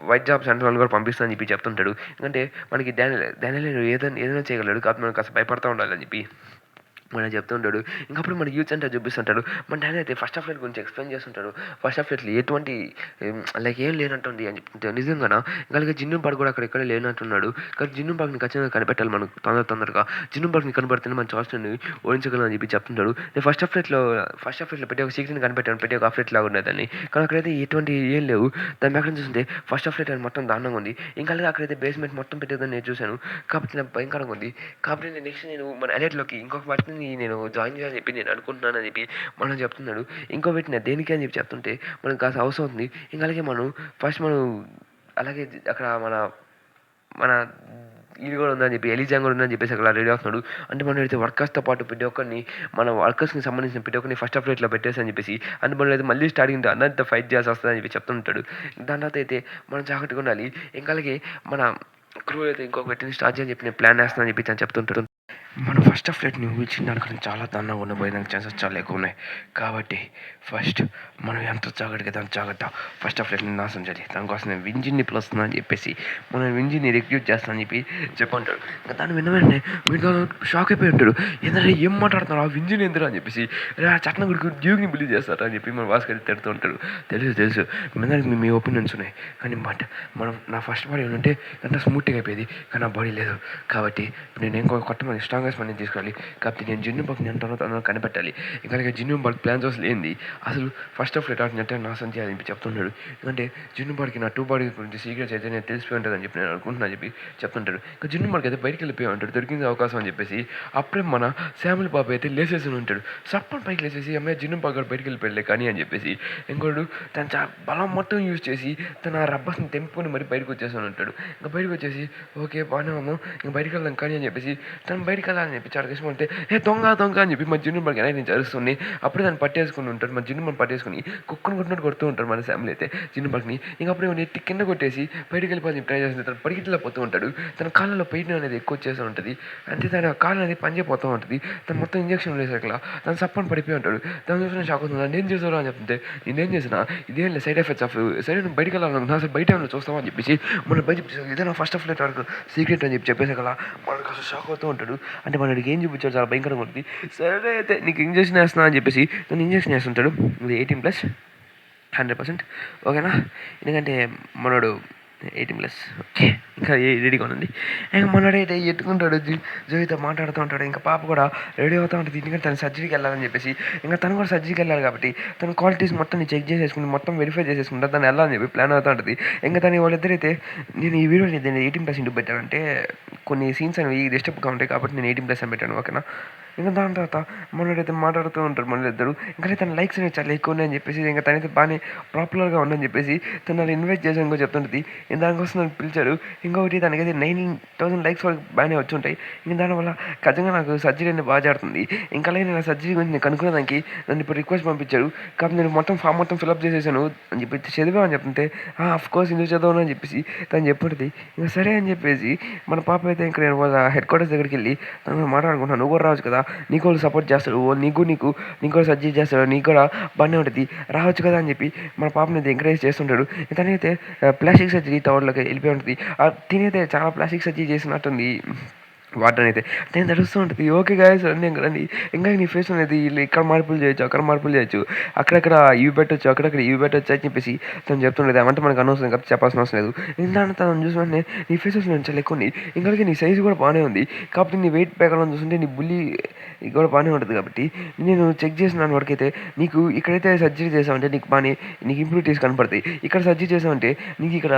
వైట్ జాబ్ సెంటర్ వాళ్ళు కూడా పంపిస్తానని చెప్పి చెప్తుంటాడు. ఎందుకంటే మనకి డానియల్ ఏదైనా చేయగలడు కాబట్టి మనం కాస్త భయపడుతూ ఉండాలని చెప్పి మనకు చెప్తుంటాడు. ఇంకప్పుడు మనకి యూత్ సెంటర్ చూపిస్తుంటాడు. మన డాడీ అయితే ఫస్ట్ హాఫ్ లైట్ గురించి ఎక్స్‌ప్లెయిన్ చేస్తుంటాడు. ఫస్ట్ హాఫ్ లైట్‌లో ఎటువంటి లైక్ ఏం లేనట్టుంది అని చెప్తుంటే నిజంగానా? ఇంక జిన్ను పార్క్ కూడా అక్కడెక్కడ లేనట్టున్నాడు. కానీ జిన్ను పార్క్‌ని ఖచ్చితంగా కనిపెట్టాలి మనం తొందరగా. జిన్ను పార్క్‌ని కనపడితేనే మన చార్ల్స్‌టన్‌ని ఓడించగలం అని చెప్పి చెప్తుంటాడు. నేను ఫస్ట్ హాఫ్ లైట్‌లో పెట్టి ఒక సీక్రెట్‌ని కనిపెట్టాను. పెట్టి ఒక హాఫ్ లైట్ లాగా ఉండేదాన్ని. కానీ అక్కడైతే ఎటువంటి ఏం లేవు. దాని పక్కన చూస్తుంటే ఫస్ట్ హాఫ్ లైట్ అని మొత్తం దారుణంగా ఉంది. ఇంకా అలాగే అక్కడైతే బేస్‌మెంట్ మొత్తం పెట్టేదని నేను చూశాను. కాబట్టి నాకు భయంకరంగా ఉంది. కాబట్టి నేను మన ఎలైట్‌లోకి ఇంకొక పర్సన్‌ని నేను జాయిన్ చేయాలని చెప్పి నేను అనుకుంటున్నానని చెప్పి మనకు చెప్తున్నాడు. ఇంకో పెట్టిన దేనికి అని చెప్పి చెప్తుంటే మనకు కాస్త అవసరం అవుతుంది. ఇంకా అలాగే మనం అలాగే అక్కడ మన మన ఇది కూడా ఉందని చెప్పి ఎలిజాన్ కూడా ఉందని చెప్పేసి అక్కడ రెడీ అవుతున్నాడు. అంటే మనమైతే వర్కర్స్‌తో పాటు ప్రతి ఒక్కరిని మన వర్కర్స్‌కి సంబంధించిన ప్రతి ఒక్కరిని ఫస్ట్ హాఫ్ లైట్‌లో పెట్టేసి అని చెప్పేసి అంటే మనమైతే మళ్ళీ స్టార్టింగ్ అందరితో ఫైట్ చేయాల్సి వస్తదని చెప్పి చెప్తుంటాడు. దాని తర్వాత అయితే మనం జాగ్రత్తగా ఉండాలి. ఇంకా అలాగే మన క్రూ అయితే ఇంకొక వ్యక్తిని స్టార్ట్ చేయని చెప్పి నేను ప్లాన్ వేస్తున్నానని చెప్పి తను చెప్తుంటాడు. మనం ఫస్ట్ హాఫ్ లైట్‌ని ఊహించిన దానికన్నా చాలా దారుణంగా ఉండబోయేదానికి ఛాన్సెస్ చాలా ఎక్కువ ఉన్నాయి. కాబట్టి ఫస్ట్ మనం ఎంత జాగ్రత్త ఫస్ట్ హాఫ్ లైట్‌ని నాశనం చేయాలి. దానికోసం నేను వింజిన్‌ని పిలుస్తున్నా అని చెప్పేసి మనం వింజిన్‌ని రిక్రూట్ చేస్తా అని చెప్పి చెప్పుంటాడు. ఇంక దాన్ని విన్న వెంటనే వీడు షాక్ అయిపోయి ఉంటాడు. ఏంటంటే ఏం మాట్లాడుతున్నావు? ఆ వింజిన్ ఎందుకురా అని చెప్పేసి ఆ చట్నం గుడికి డ్యూక్‌ని బిలీవ్ చేస్తారా అని చెప్పి మన భాస్కర్ తిడుతూ ఉంటాడు. తెలుసు మీ మీ ఒపీనియన్స్ ఉన్నాయి. కానీ నా ఫస్ట్ బాడీ ఏంటంటే ఎంత స్మూత్‌గా అయిపోయేది. కానీ నా బాడీ లేదు. కాబట్టి నేను ఇంకో కొత్తమంది స్ట్రాంగెస్ట్ మనని తీసుకెళ్ళాలి. కాబట్టి నేను జిన్ను బల్క్‌ని ఎంత తొందరగా కనిపెట్టాలి. ఇంకా జిన్ను బల్క్ ప్లాన్స్ అసలు ఏంది? అసలు ఫస్ట్ హాఫ్ లైట్ అంటే నాశనం చేయాలని చెప్పి చెప్తుంటాడు. ఎందుకంటే జిన్ను బాడీకి నా 2 బాడీ గురించి సీక్రెట్స్ అయితే నేను తెలిసిపోయి ఉంటుందని చెప్పి నేను అనుకుంటున్నాను అని చెప్పి చెప్తుంటాడు. ఇంకా జిన్ను బాడీకి అయితే బయటికి వెళ్ళిపోయి ఉంటాడు. దొరికింది అవకాశం అని చెప్పేసి అప్పుడే మన శామ్యుల్ బాబు అయితే లేసేసి ఉంటాడు. సప్పని పైకి లేసేసి అమ్మాయి జిన్ను బాగా బయటికి వెళ్ళిపోయలే కానీ అని చెప్పేసి ఇంకోడు తన బలం మొత్తం యూజ్ చేసి తన రబ్బర్స్ని తెంపుకొని మరి బయటకు వచ్చేసి ఉంటాడు. ఇంకా బయటకు వచ్చేసి ఓకే బాగానే ఉన్నాం ఇంక బయటికి వెళ్దాం కానీ అని చెప్పేసి తను బయటికి వెళ్ళాలని చెప్పి చాలా కష్టం అంటే దొంగ అని చెప్పి మా జిన్ను మనకి నేను అరుస్తుంది. అప్పుడే దాన్ని పట్టేసుకుని ఉంటాడు. మా జిన్ను మనం పట్టేసుకుని కుక్కను కొట్టినట్టు కొడుతూ ఉంటారు మన ఫ్యామిలీ అయితే జిన్ను బల్క్ని. ఇంక అప్పుడే నెత్తి కింద కొట్టేసి బయటికి వెళ్ళిపోయి ట్రై చేస్తుంది. తను పరిగెత్తిలో పోతూ ఉంటాడు. తన కాళ్ళలో పెయిన్ అనేది ఎక్కువ వచ్చేస్తూ ఉంటుంది. అంటే తన కాళ్ళు అనేది పనిచేయపోతూ ఉంటుంది. తను మొత్తం ఇంజక్షన్ వేసాక తను సప్పని పడిపోయి ఉంటాడు. తను చూసిన షాక్ అవుతుంది. నేను చేసాను అని చెప్తుంటే నేనేం చేసినా ఇదేం లేదు సైడ్ ఎఫెక్ట్స్ ఆఫ్ సరే నువ్వు బయటికి వెళ్ళాలనుకున్నా అసలు బయట ఏమైనా చూస్తావా అని చెప్పేసి మన బయట ఇదే నా ఫస్ట్ ఆఫ్ లైట్ వరకు సీక్రెట్ అని చెప్పేసాక మనకు అసలు షాక్ అవుతూ ఉంటాడు. అంటే మనకి ఏం చూపించాడు చాలా భయంకరంగా ఉంటుంది. సరే అయితే నీకు ఇంజక్షన్ వేస్తున్నా అని చెప్పేసి తను ఇంజక్షన్ వేస్తుంటాడు. ఇది 18+ 100% ఓకేనా. ఎందుకంటే మనోడు 18+ ఓకే ఇంకా రెడీగా ఉంది. ఇంకా మనోడైతే ఎత్తుకుంటాడు జోయితో మాట్లాడుతూ ఉంటాడు. ఇంకా పాప కూడా రెడీ అవుతూ ఉంటుంది. ఎందుకంటే తను సర్జరీకి వెళ్ళాలని చెప్పేసి ఇంకా తను కూడా సర్జరీకి వెళ్ళాలి కాబట్టి తన క్వాలిటీస్ మొత్తం చెక్ చేసేసుకుని మొత్తం వెరిఫై చేసేసుకుంటా తను వెళ్ళాలని చెప్పి ప్లాన్ అవుతూ ఉంటుంది. ఇంకా తను వాళ్ళిద్దరైతే నేను ఈ వీడియోని 18+ ఇంటూ పెట్టానంటే కొన్ని సీన్స్ అనేవి డిస్టర్బ్గా ఉంటాయి కాబట్టి నేను 18+ అని పెట్టాను ఓకేనా. ఇంకా దాని తర్వాత మనోడైతే మాట్లాడుతూ ఉంటారు మన ఇద్దరు. ఇంకా తన లైక్స్ అనేవి చాలా ఎక్కువ ఉన్నాయని చెప్పేసి ఇంకా తనైతే బాగానే పాపులర్గా ఉందని చెప్పేసి తను నన్ను ఇన్వైట్ చేసి ఇంకో చెప్తుంటుంది. ఇంకా దానికోసం నన్ను పిలిచారు. ఇంకొకటి తనకైతే 9,000 లైక్స్ వరకు బాగానే వచ్చి ఉంటాయి. ఇంకా దానివల్ల ఖచ్చితంగా నాకు సర్జరీ అనేది బాగా జరుగుతుంది. ఇంకా అలాగే నేను సర్జరీ గురించి నేను కనుక్కునేదానికి నన్ను ఇప్పుడు రిక్వెస్ట్ పంపించారు. కాబట్టి నేను ఫామ్ మొత్తం ఫిల్అప్ చేసేసాను అని చెప్పి చదివామని చెప్తుంటే కోర్స్ ఎందుకు చదవను అని చెప్పేసి తను చెప్పుంటుంది. ఇంకా సరే అని చెప్పేసి మన పాప అయితే ఇంకా నేను వాళ్ళ హెడ్ క్వార్టర్స్ దగ్గరికి వెళ్ళి తను మాట్లాడుకుంటున్నాను. నువ్వు కూడా రావచ్చు కదా నీకు వాళ్ళు సపోర్ట్ చేస్తాడు నీకు కూడా సర్జరీ చేస్తాడు నీకు కూడా బాగానే ఉంటుంది రావచ్చు కదా అని చెప్పి మన పాపని ఎంకరేజ్ చేస్తుంటాడు. తనైతే ప్లాస్టిక్ సర్జరీ థర్డ్లోకి వెళ్ళిపోయి ఉంటుంది. తినైతే చాలా ప్లాస్టిక్ సర్జరీ చేసినట్టుంది వాటర్ అయితే నేను నడుస్తూ ఉంటుంది. ఓకే గాయస్ రండి ఇంకా నీ ఫేస్ అనేది ఇక్కడ మార్పులు చేయొచ్చు అక్కడ మార్పులు చేయొచ్చు అక్కడక్కడ ఇవి పెట్టొచ్చు అక్కడక్కడ ఇవి పెట్టొచ్చు అని చెప్పేసి తను చెప్తుండేది. అవంటే మనకు అనవసరం కాబట్టి చెప్పాల్సిన అవసరం లేదు. ఎందుకంటే తను చూసి వెంటనే నీ ఫేసెస్ నేను చాలా ఎక్కువ ఉంది ఇంకా నీ సైజు కూడా బాగానే ఉంది కాబట్టి నీ వెయిట్ ప్రకారం చూస్తుంటే నీ బుల్లి కూడా బాగానే ఉంటుంది. కాబట్టి నేను చెక్ చేసిన వరకైతే నీకు ఇక్కడైతే సర్జరీ చేసామంటే నీకు ఇంప్రూవిటీస్ కనపడతాయి. ఇక్కడ సర్జరీ చేసామంటే నీకు ఇక్కడ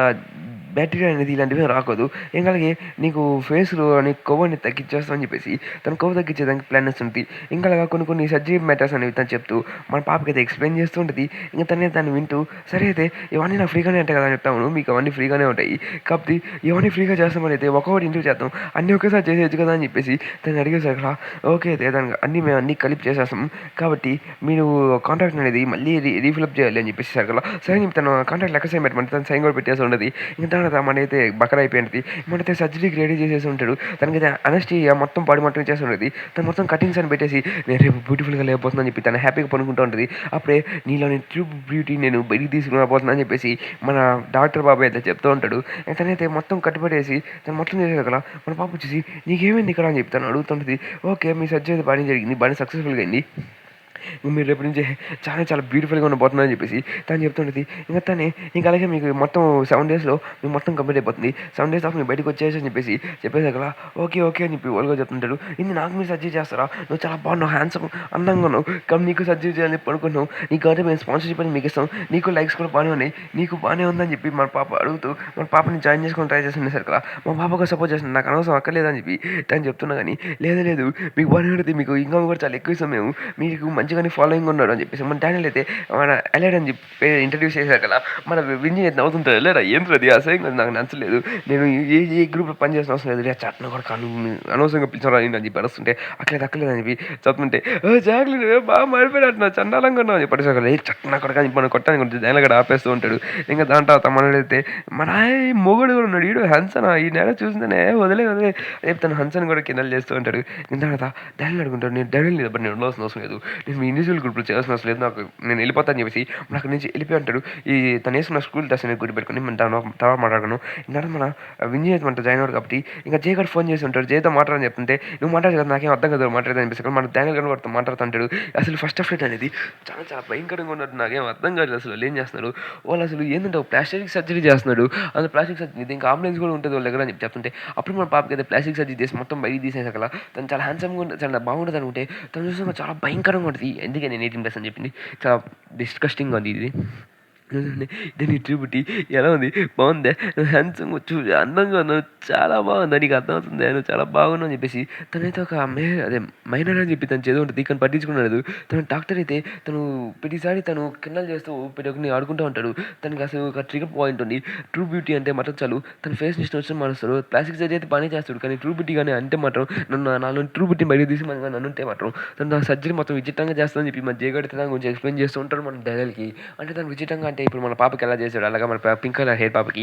బ్యాక్టీరియా అనేది ఇలాంటివి రాకూడదు. ఏం కలిగి నీకు ఫేస్లో నీకు కొవ్వుని తగ్గించేస్తా అని చెప్పేసి తను కొవ్వు తగ్గించేదానికి ప్లాన్ వేస్తుంది. ఇంకా అలాగా కొన్ని సర్జరీ మ్యాటర్స్ అనేవి తను చెప్తూ మన పాపకి అయితే ఎక్స్ప్లెయిన్ చేస్తూ ఉంటుంది. ఇంకా తను వింటూ సరే అయితే ఇవన్నీ నాకు ఫ్రీగానే ఉంటాయి కదా అని చెప్తాను. మీకు అవన్నీ ఫ్రీగానే ఉంటాయి కాబట్టి ఇవన్నీ ఫ్రీగా చేస్తామని అయితే ఒక్కొక్కటి ఇంటికి చేద్దాం అన్నీ ఒకేసారి చేసేయచ్చు కదా అని చెప్పేసి తను అడిగేసరికి ఓకే అయితే దానికి మేము అన్నీ కలిపి చేసేస్తాం కాబట్టి మీరు కాంట్రాక్ట్ అనేది మళ్ళీ రీఫిలప్ చేయాలి అని చెప్పేసి సరే అని చెప్పి తను కాంట్రాక్ట్ లెక్క సైన్ పెట్టమంటే తను సైన్ కూడా పెట్టేసి ఉండదు. ఇంకా ఇంత మనైతే బకరా అయిపోయింది. మనైతే సర్జరీకి రెడీ చేసేసి ఉంటాడు. తనకైతే అనెస్టీసియా మొత్తం బాడీ మొత్తం ఇచ్చేస్తుంటది. తను మొత్తం కటింగ్స్ అని పెట్టేసి నేను రేపు బ్యూటిఫుల్‌గా లేకపోతుందని చెప్పి తను హ్యాపీగా పడుకుంటూ ఉంటది. అప్పుడే నీలోని ట్రూ బ్యూటీ నేను బయటికి తీసుకురాబోతున్నా అని చెప్పేసి మన డాక్టర్ బాబాయ్ అయితే చెప్తూ ఉంటాడు. తనైతే మొత్తం కట్టిపడేసి తను మొత్తం చేసేసాక మన పాప వచ్చేసి నీకేమైంది ఇక్కడ అని చెప్పి తను అడుగుతుంటది. ఓకే మీ సర్జరీ అయితే బాగానే జరిగింది. బాగానే సక్సెస్‌ఫుల్‌గా అయింది. మీరు రేపటి నుంచి చాలా చాలా బ్యూటిఫుల్‌గా ఉండబోతుందని చెప్పేసి తను చెప్తుంటది. తనే అలాగే మీకు మొత్తం 7 డేస్‌లో మీకు మొత్తం కంప్లీట్ అయిపోతుంది. 7 డేస్ ఆఫ్ మీరు బయటకి వచ్చేయచ్చు అని చెప్పేసాక ఓకే అని చెప్పి ఓలుగా చెప్తుంటాడు. నాకు మీరు సర్జరీ చేస్తారా? నువ్వు చాలా బాగున్నావు, హ్యాండ్సమ్, అందంగా ఉన్నావు. కానీ నీకు సర్జరీ చేయాలని చెప్పి అనుకున్నావు. నీకంటే మేము స్పాన్సర్‌షిప్ అని మీకు ఇస్తాం. నీకు లైక్స్ కూడా బాగానే ఉన్నాయి. నీకు బాగానే ఉందని చెప్పి మన పాప అడుగుతూ మన పాపని జాయిన్ చేసుకొని ట్రై చేస్తుండేసరికి మా పాపగా సపోర్ట్ చేస్తుంది. నాకు అనవసరం అక్కర్లేదని చెప్పి తను చెప్తున్నా కానీ లేదు మీకు బాగానే ఉంటుంది. మీకు ఇన్కమ్ కూడా చాలా ఎక్కువ ఇస్తాం మేము. మీకు మంచిగానే ఫాలోయింగ్ ఉన్నాడు అని చెప్పేసి మన డానియల్ అయితే మన ఎలైడ్ అని చెప్పి ఇంట్రడ్యూస్ చేశారు కదా, మన వింజీ అయితే నవ్వుతుంటాడు. ఎలారా ఏం ప్రతి అసహ్యంగా నాకు నచ్చలేదు. నేను ఏ గ్రూప్లో పని చేసిన అవసరం లేదు. చట్న కూడా కాను అనవసరంగా పిలిచారా అని చెప్పి అరుస్తుంటే అక్కలేదు అని చెప్పి చెప్తుంటే జాగ్లీ బాగా మారిపోయినట్టు చండాలంగా ఉన్నావు అని చెప్పి అడిగారు. చట్న కూడా కానీ మనం కొట్టానికి డానియల్ కూడా ఆపేస్తూ ఉంటాడు. దాని తర్వాత మనైతే మన మొగుడు కూడా ఉన్నాడు. ఈడు హన్సన్ ఈ నెల చూసిందనే వదిలే చెప్తాను. హన్సన్ కూడా కిందలు చేస్తూ ఉంటాడు. తర్వాత డానియల్ అడుగుంటాడు. నేను డానియల్ లేదు బట్ నేను ఉండవలసిన అవసరం లేదు. నేను మీ ఇండివిజువల్ గ్రూప్లో చేయాల్సిన అవసరం లేదు. నేను వెళ్ళిపోతాను చెప్పేసి మన అక్కడి నుంచి వెళ్ళిపోయి ఉంటాడు. తను వేసుకున్న స్కూల్ డ్రెస్ అనేది గుర్తు పెట్టుకుని మన తర్వాత మాట్లాడను. మన వింజీ అయితే మనతో జాయిన్ అవ్వడు కాబట్టి జే గారు ఫోన్ చేసి ఉంటాడు. జేతో మాట్లాడని చెప్తుంటే నువ్వు మాట్లాడు కదా నాకేం అర్థం కదా మాట్లాడదని అనిపిస్తుంది. మన డానియల్ గారు వాడితో మాట్లాడుతుంటాడు. అసలు ఫస్ట్ ఆఫ్ అనేది చాలా చాలా భయంకరంగా ఉన్నట్టు నాకేం అర్థం కాదు. అసలు ఏం చేస్తున్నారు వాళ్ళు, అసలు ఏంటంటే ప్లాస్టిక్ సర్జరీ చేస్తున్నాడు. అందులో ప్లాస్టిక్ సర్జరీ ఇంకా అంబులెన్స్ కూడా ఉంటుంది వాళ్ళ దగ్గర అని చెప్తుంటే అప్పుడు మన పాపకి అయితే ప్లాస్టిక్ సర్జరీ చేసి మొత్తం బయట తీసేసాక తను చాలా హ్యాండ్సమ్గా ఉంటుంది, చాలా బాగుంటుంది అనుకుంటే తను చూసిన చాలా భయంకరంగా ఉంటుంది. ఎందుకే నేను 18+ అని చెప్పింది. చాలా డిస్కస్టింగ్గా ఉంది ఇది. దాన్ని చూపుట్టి ఎలా ఉంది బాగుందా, హ్యాండ్సమ్ అందంగా ఉన్నావు, చాలా బాగుంది, నీకు అర్థమవుతుంది, నువ్వు చాలా బాగున్నావు అని చెప్పేసి తనైతే ఒక మైనర్ అని చెప్పి తను చదువు ఉంటుంది. కానీ పట్టించుకున్నాడు. తను డాక్టర్ అయితే తను ప్రతిసారి తను కిందలు చేస్తూ ప్రతి ఒక్కరిని ఆడుకుంటూ ఉంటాడు. తనకి అసలు ఒక ట్రిగర్ పాయింట్ ఉంది. ట్రూ బ్యూటీ అంటే మాత్రం చాలు తన ఫేస్ ఇష్టం వచ్చిన మారుస్తాడు. ప్లాస్టిక్ సర్జరీ అయితే బాగానే చేస్తాడు. కానీ ట్రూ బ్యూటీ కానీ అంటే మాత్రం నాలో ట్రూ బ్యూటీ బయట తీసి మన నన్ను ఉంటే మాత్రం తను నా సర్జరీ మొత్తం విచిత్రంగా చేస్తుందని చెప్పి మన జయగడి దాని గురించి ఎక్స్ప్లెయిన్ చేస్తూ ఉంటారు మన డానియల్కి. అంటే తను విచిత్రంగా అంటే ఇప్పుడు మన పాపకి ఎలా చేశాడు అలాగా మన పింక్ కలర్ హెయిర్ పాపకి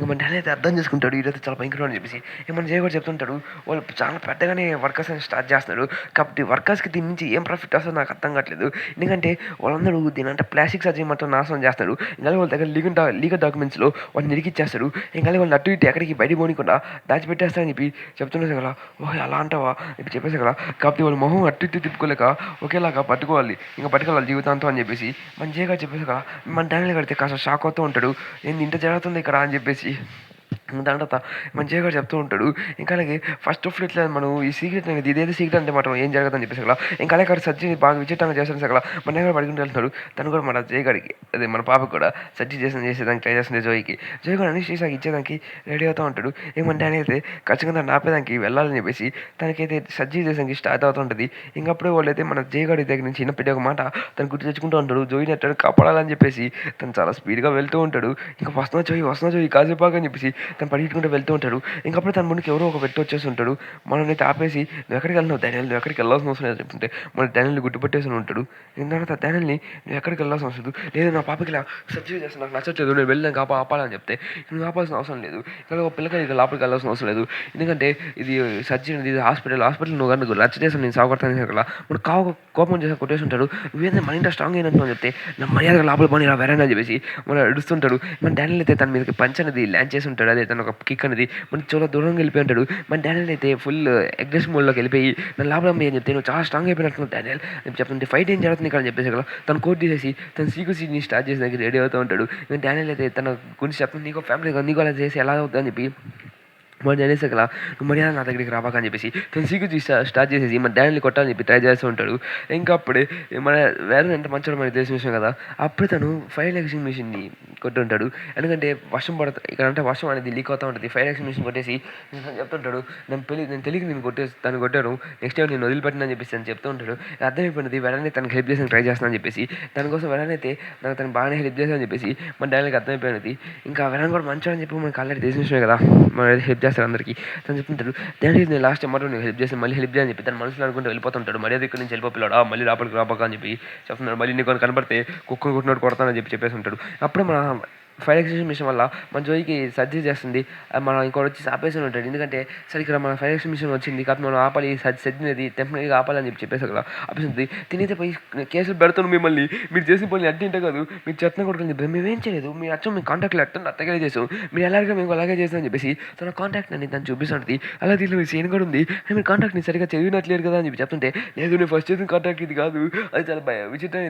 మన డానియల్ అయితే అర్థం చేసుకుంటాడు. ఈడైతే చాలా భయంకరం అని చెప్పేసి మన జయ కూడా చెప్తుంటాడు. వాళ్ళు చాలా పెద్దగానే వర్కర్స్ అని స్టార్ట్ చేస్తున్నాడు. కాబట్టి వర్కర్స్కి దీని నుంచి ఏం ప్రాఫిట్ వస్తుందో నాకు అర్థం కావట్లేదు. ఎందుకంటే వాళ్ళందరూ దీని అంటే ప్లాస్టిక్ సర్జరీ మొత్తం నాశనం చేస్తాడు. ఇంకా వాళ్ళ దగ్గర లీగల్ డాక్యుమెంట్స్లో వాళ్ళు నిరికిచ్చేస్తాడు. ఇంకా వాళ్ళు అటు ఇటు ఎక్కడికి బయట పోనీకుండా దాచిపెట్టేస్తారని చెప్పి చెప్తున్నారు కదా. ఓహ్ అలా అంటావా ఇప్పుడు చెప్పేసి కదా. కాబట్టి వాళ్ళు మొహం అటు ఇటు తిప్పుకోలేక ఒకేలాగా పట్టుకోవాలి, ఇంకా పట్టుకోవాలి జీవితాంతం అని చెప్పేసి మన జయగా చెప్పేసి కదా. మన డానియల్ కడితే కాస్త షాక్ అవుతూ ఉంటాడు. ఏంది ఇంత జరుగుతుంది ఇక్కడ అని చెప్పేసి. దాని తర్వాత మంచిగా కూడా చెప్తూ ఉంటాడు. ఇంకా అలాగే ఫస్ట్ ఆఫ్ ఇట్లా మనం ఈ సీక్రెట్ అనేది ఇదేదో సీక్రెట్ అంటే మాత్రం ఏం జరగదని చెప్పేసి అలా ఇంకా అలాగే సర్జరీ బాగా విచిత్రంగా చేస్తాను సగల మన దగ్గర పడుకుంటూ వెళ్తున్నాడు. తను కూడా మన జయగాడికి అదే మన పాపకు కూడా సర్జరీ చేసేదానికి ట్రై చేస్తుంది. జోయికి జోయి కూడా అన్ని చేసాక ఇచ్చేదానికి రెడీ అవుతూ ఉంటాడు. ఏమంటే అనేది ఖచ్చితంగా నాపేదానికి వెళ్ళాలని చెప్పేసి తనకైతే సర్జరీ చేసేదానికి స్టార్ట్ అవుతూ ఉంటుంది. ఇంకప్పుడే వాళ్ళైతే మన జయగాడి దగ్గర నుంచి చిన్నప్పటి ఒక మాట తను గుర్తు తెచ్చుకుంటూ ఉంటాడు. జోయిని అట్టాడు కాపాడాలని చెప్పేసి తను చాలా స్పీడ్గా వెళ్తూ ఉంటాడు. ఇంకా వస్తున్నా జోయి కాసేపాగా అని చెప్పేసి తను పరిగెట్టుకుంటూ వెళ్తూ ఉంటాడు. ఇంకప్పుడు తన ముందుకు ఎవరో ఒక వ్యక్తి వచ్చేసి ఉంటాడు. మనల్ని ఆపేసి నువ్వు ఎక్కడికి వెళ్ళినావు డానియల్, నువ్వు ఎక్కడికి వెళ్ళాల్సిన అవసరం లేదు చెప్తుంటే మన డానియల్ని గుర్తుపట్టేసి ఉంటాడు. తర్వాత డానియల్ని నువ్వు ఎక్కడికి వెళ్ళాల్సిన అవసరం లేదు, నా పాపకి ఇలా సర్జరీ చేస్తాను, నాకు నచ్చట్లేదు, నేను వెళ్ళాను ఆపాలని చెప్తే నువ్వు ఆపాల్సిన అవసరం లేదు. ఇక్కడ ఒక పిల్లకి ఇక లోపలికి వెళ్ళాల్సిన అవసరం లేదు. ఎందుకంటే ఇది సర్జరీ, ఇది హాస్పిటల్ నువ్వు కానీ లచ్చ చేస్తాను నేను సాగుతాను అక్కడ మన కోపం చేసి కొట్టేసి ఉంటాడు. నువ్వేంటే మన ఇంట్లో స్ట్రాంగ్ అయినట్టు అని చెప్తే నా మర్యాదగా లోపల పని ఇలా వేరేనా అని చెప్పేసి మనం ఎడుస్తుంటాడు. మన డానియల్ అయితే తన మీదకి పంచ్ అనేది ల్యాండ్ చేసి ఉంటాడు. అదే తన ఒక కిక్ అనేది మన చాలా దూరంగా వెళ్ళిపోయి ఉంటాడు. మన డానియల్ అయితే ఫుల్ అగ్రెసివ్ మోడ్లోకి వెళ్ళిపోయి నన్ను లోపల అని చెప్తే నువ్వు చాలా స్ట్రాంగ్ అయిపోయినట్టు డానియల్ నేను చెప్తుంటే ఫైట్ ఏం జరుగుతుంది ఇక్కడ అని చెప్పేసి కదా తను కోట్ తీసేసి తన సీక్రెసీని స్టార్ట్ చేసి దగ్గర రెడీ అవుతూ ఉంటాడు. డానియల్ అయితే తన గురించి చెప్తుంది, నీకు ఫ్యామిలీ నీకు అలా చేసి ఎలా అవుతుందని చెప్పి మన అనేసి కదా నువ్వు మర్యాద నా దగ్గరికి రాబాక అని చెప్పేసి తను సీక్రెట్ స్టార్ట్ చేసేసి మన డానియల్ని కొట్టాలని చెప్పి ట్రై చేస్తూ ఉంటాడు. ఇంకా అప్పుడే మన వేరే ఎంత మంచోడు మనకి తెలిసిన విషయం కదా. అప్పుడు తను ఫైర్ ఎక్స్టింగ్విషర్ని కొట్టుంటాడు. ఎందుకంటే వర్షం పడుతుంది ఇక్కడ, అంటే వర్షం అనేది లీక్ అవుతూ ఉంటుంది. ఫైర్ ఎక్స్టింగ్విషన్ కొట్టేసి చెప్తుంటాడు నేను తెలియక నేను తను కొట్టాను, నెక్స్ట్ టైం నేను వదిలిపెట్టినని చెప్పేసి అని చెప్తూ ఉంటాడు. అర్థమైపోయినది వెంటనే తనకి హెల్ప్ చేసి ట్రై చేస్తానని చెప్పేసి దానికోసం వెంటనే నాకు తను బాగానే హెల్ప్ చేస్తానని చెప్పేసి మన డానియల్కి అర్థమైపోయినది. ఇంకా వెనక కూడా మంచోడని చెప్పి మనకి ఆల్రెడీ తెలిసిన విషయమే కదా, మన హెల్ప్ చేస్తారు అందరికీ. తను చెప్తుంటాడు దాని నేను లాస్ట్ టైం నేను హెల్ప్ చేసి మళ్ళీ హెల్ప్ చేయని చెప్పి తన మనసులో అనుకుంటూ వెళ్ళిపోతుంటాడు. మర్యాద ఇక్కడ నుంచి వెళ్ళిపోతాడు, మళ్ళీ లోపలికి రాబాక అని చెప్పి చెప్తున్నాడు. మళ్ళీ నీకు కనపడితే కుక్కను కొట్టినట్టు కొడతానని చెప్పేసి ఉంటాడు. అప్పుడే మన ఫైర్ ఎక్స్టెన్షన్ మిషన్ వల్ల మన జోయికి సర్జరీ చేస్తుంది. మనం ఇంకోటి వచ్చేసి ఆపేసి ఉంటాడు. ఎందుకంటే సరే ఇక్కడ మన ఫైర్ ఎక్స్టెన్షన్ మిషన్ వచ్చింది కాబట్టి మనం ఆపాలి, సర్జరీ టెంపరీగా ఆపాలని చెప్పేసి అక్కడ ఆపేసింది. తినైతే పోయి కేసులు పెడతాను మిమ్మల్ని, మీరు చేసిన పనులు అట్టింటే కాదు, మీరు చెత్తన కొడుకుని చెప్పి మేమేం చేయలేదు, మీరు అచ్చం మీ కాంటాక్ట్లు అట్టగే చేసాం, మీరు ఎలాగే మేము అలాగే చేస్తామని చెప్పేసి తన కాంటాక్ట్ అని తను చూపిస్తుంది. అలా దీనిలో మీ సీన్ కూడా ఉంది, మీరు కాంటాక్ట్ని సరిగా చదివినట్లేదు కదా అని చెప్పి చెప్తుంటే, లేదు నేను ఫస్ట్ చేసిన కాంటాక్ట్ ఇది కాదు, అది చాలా విచిత్రం,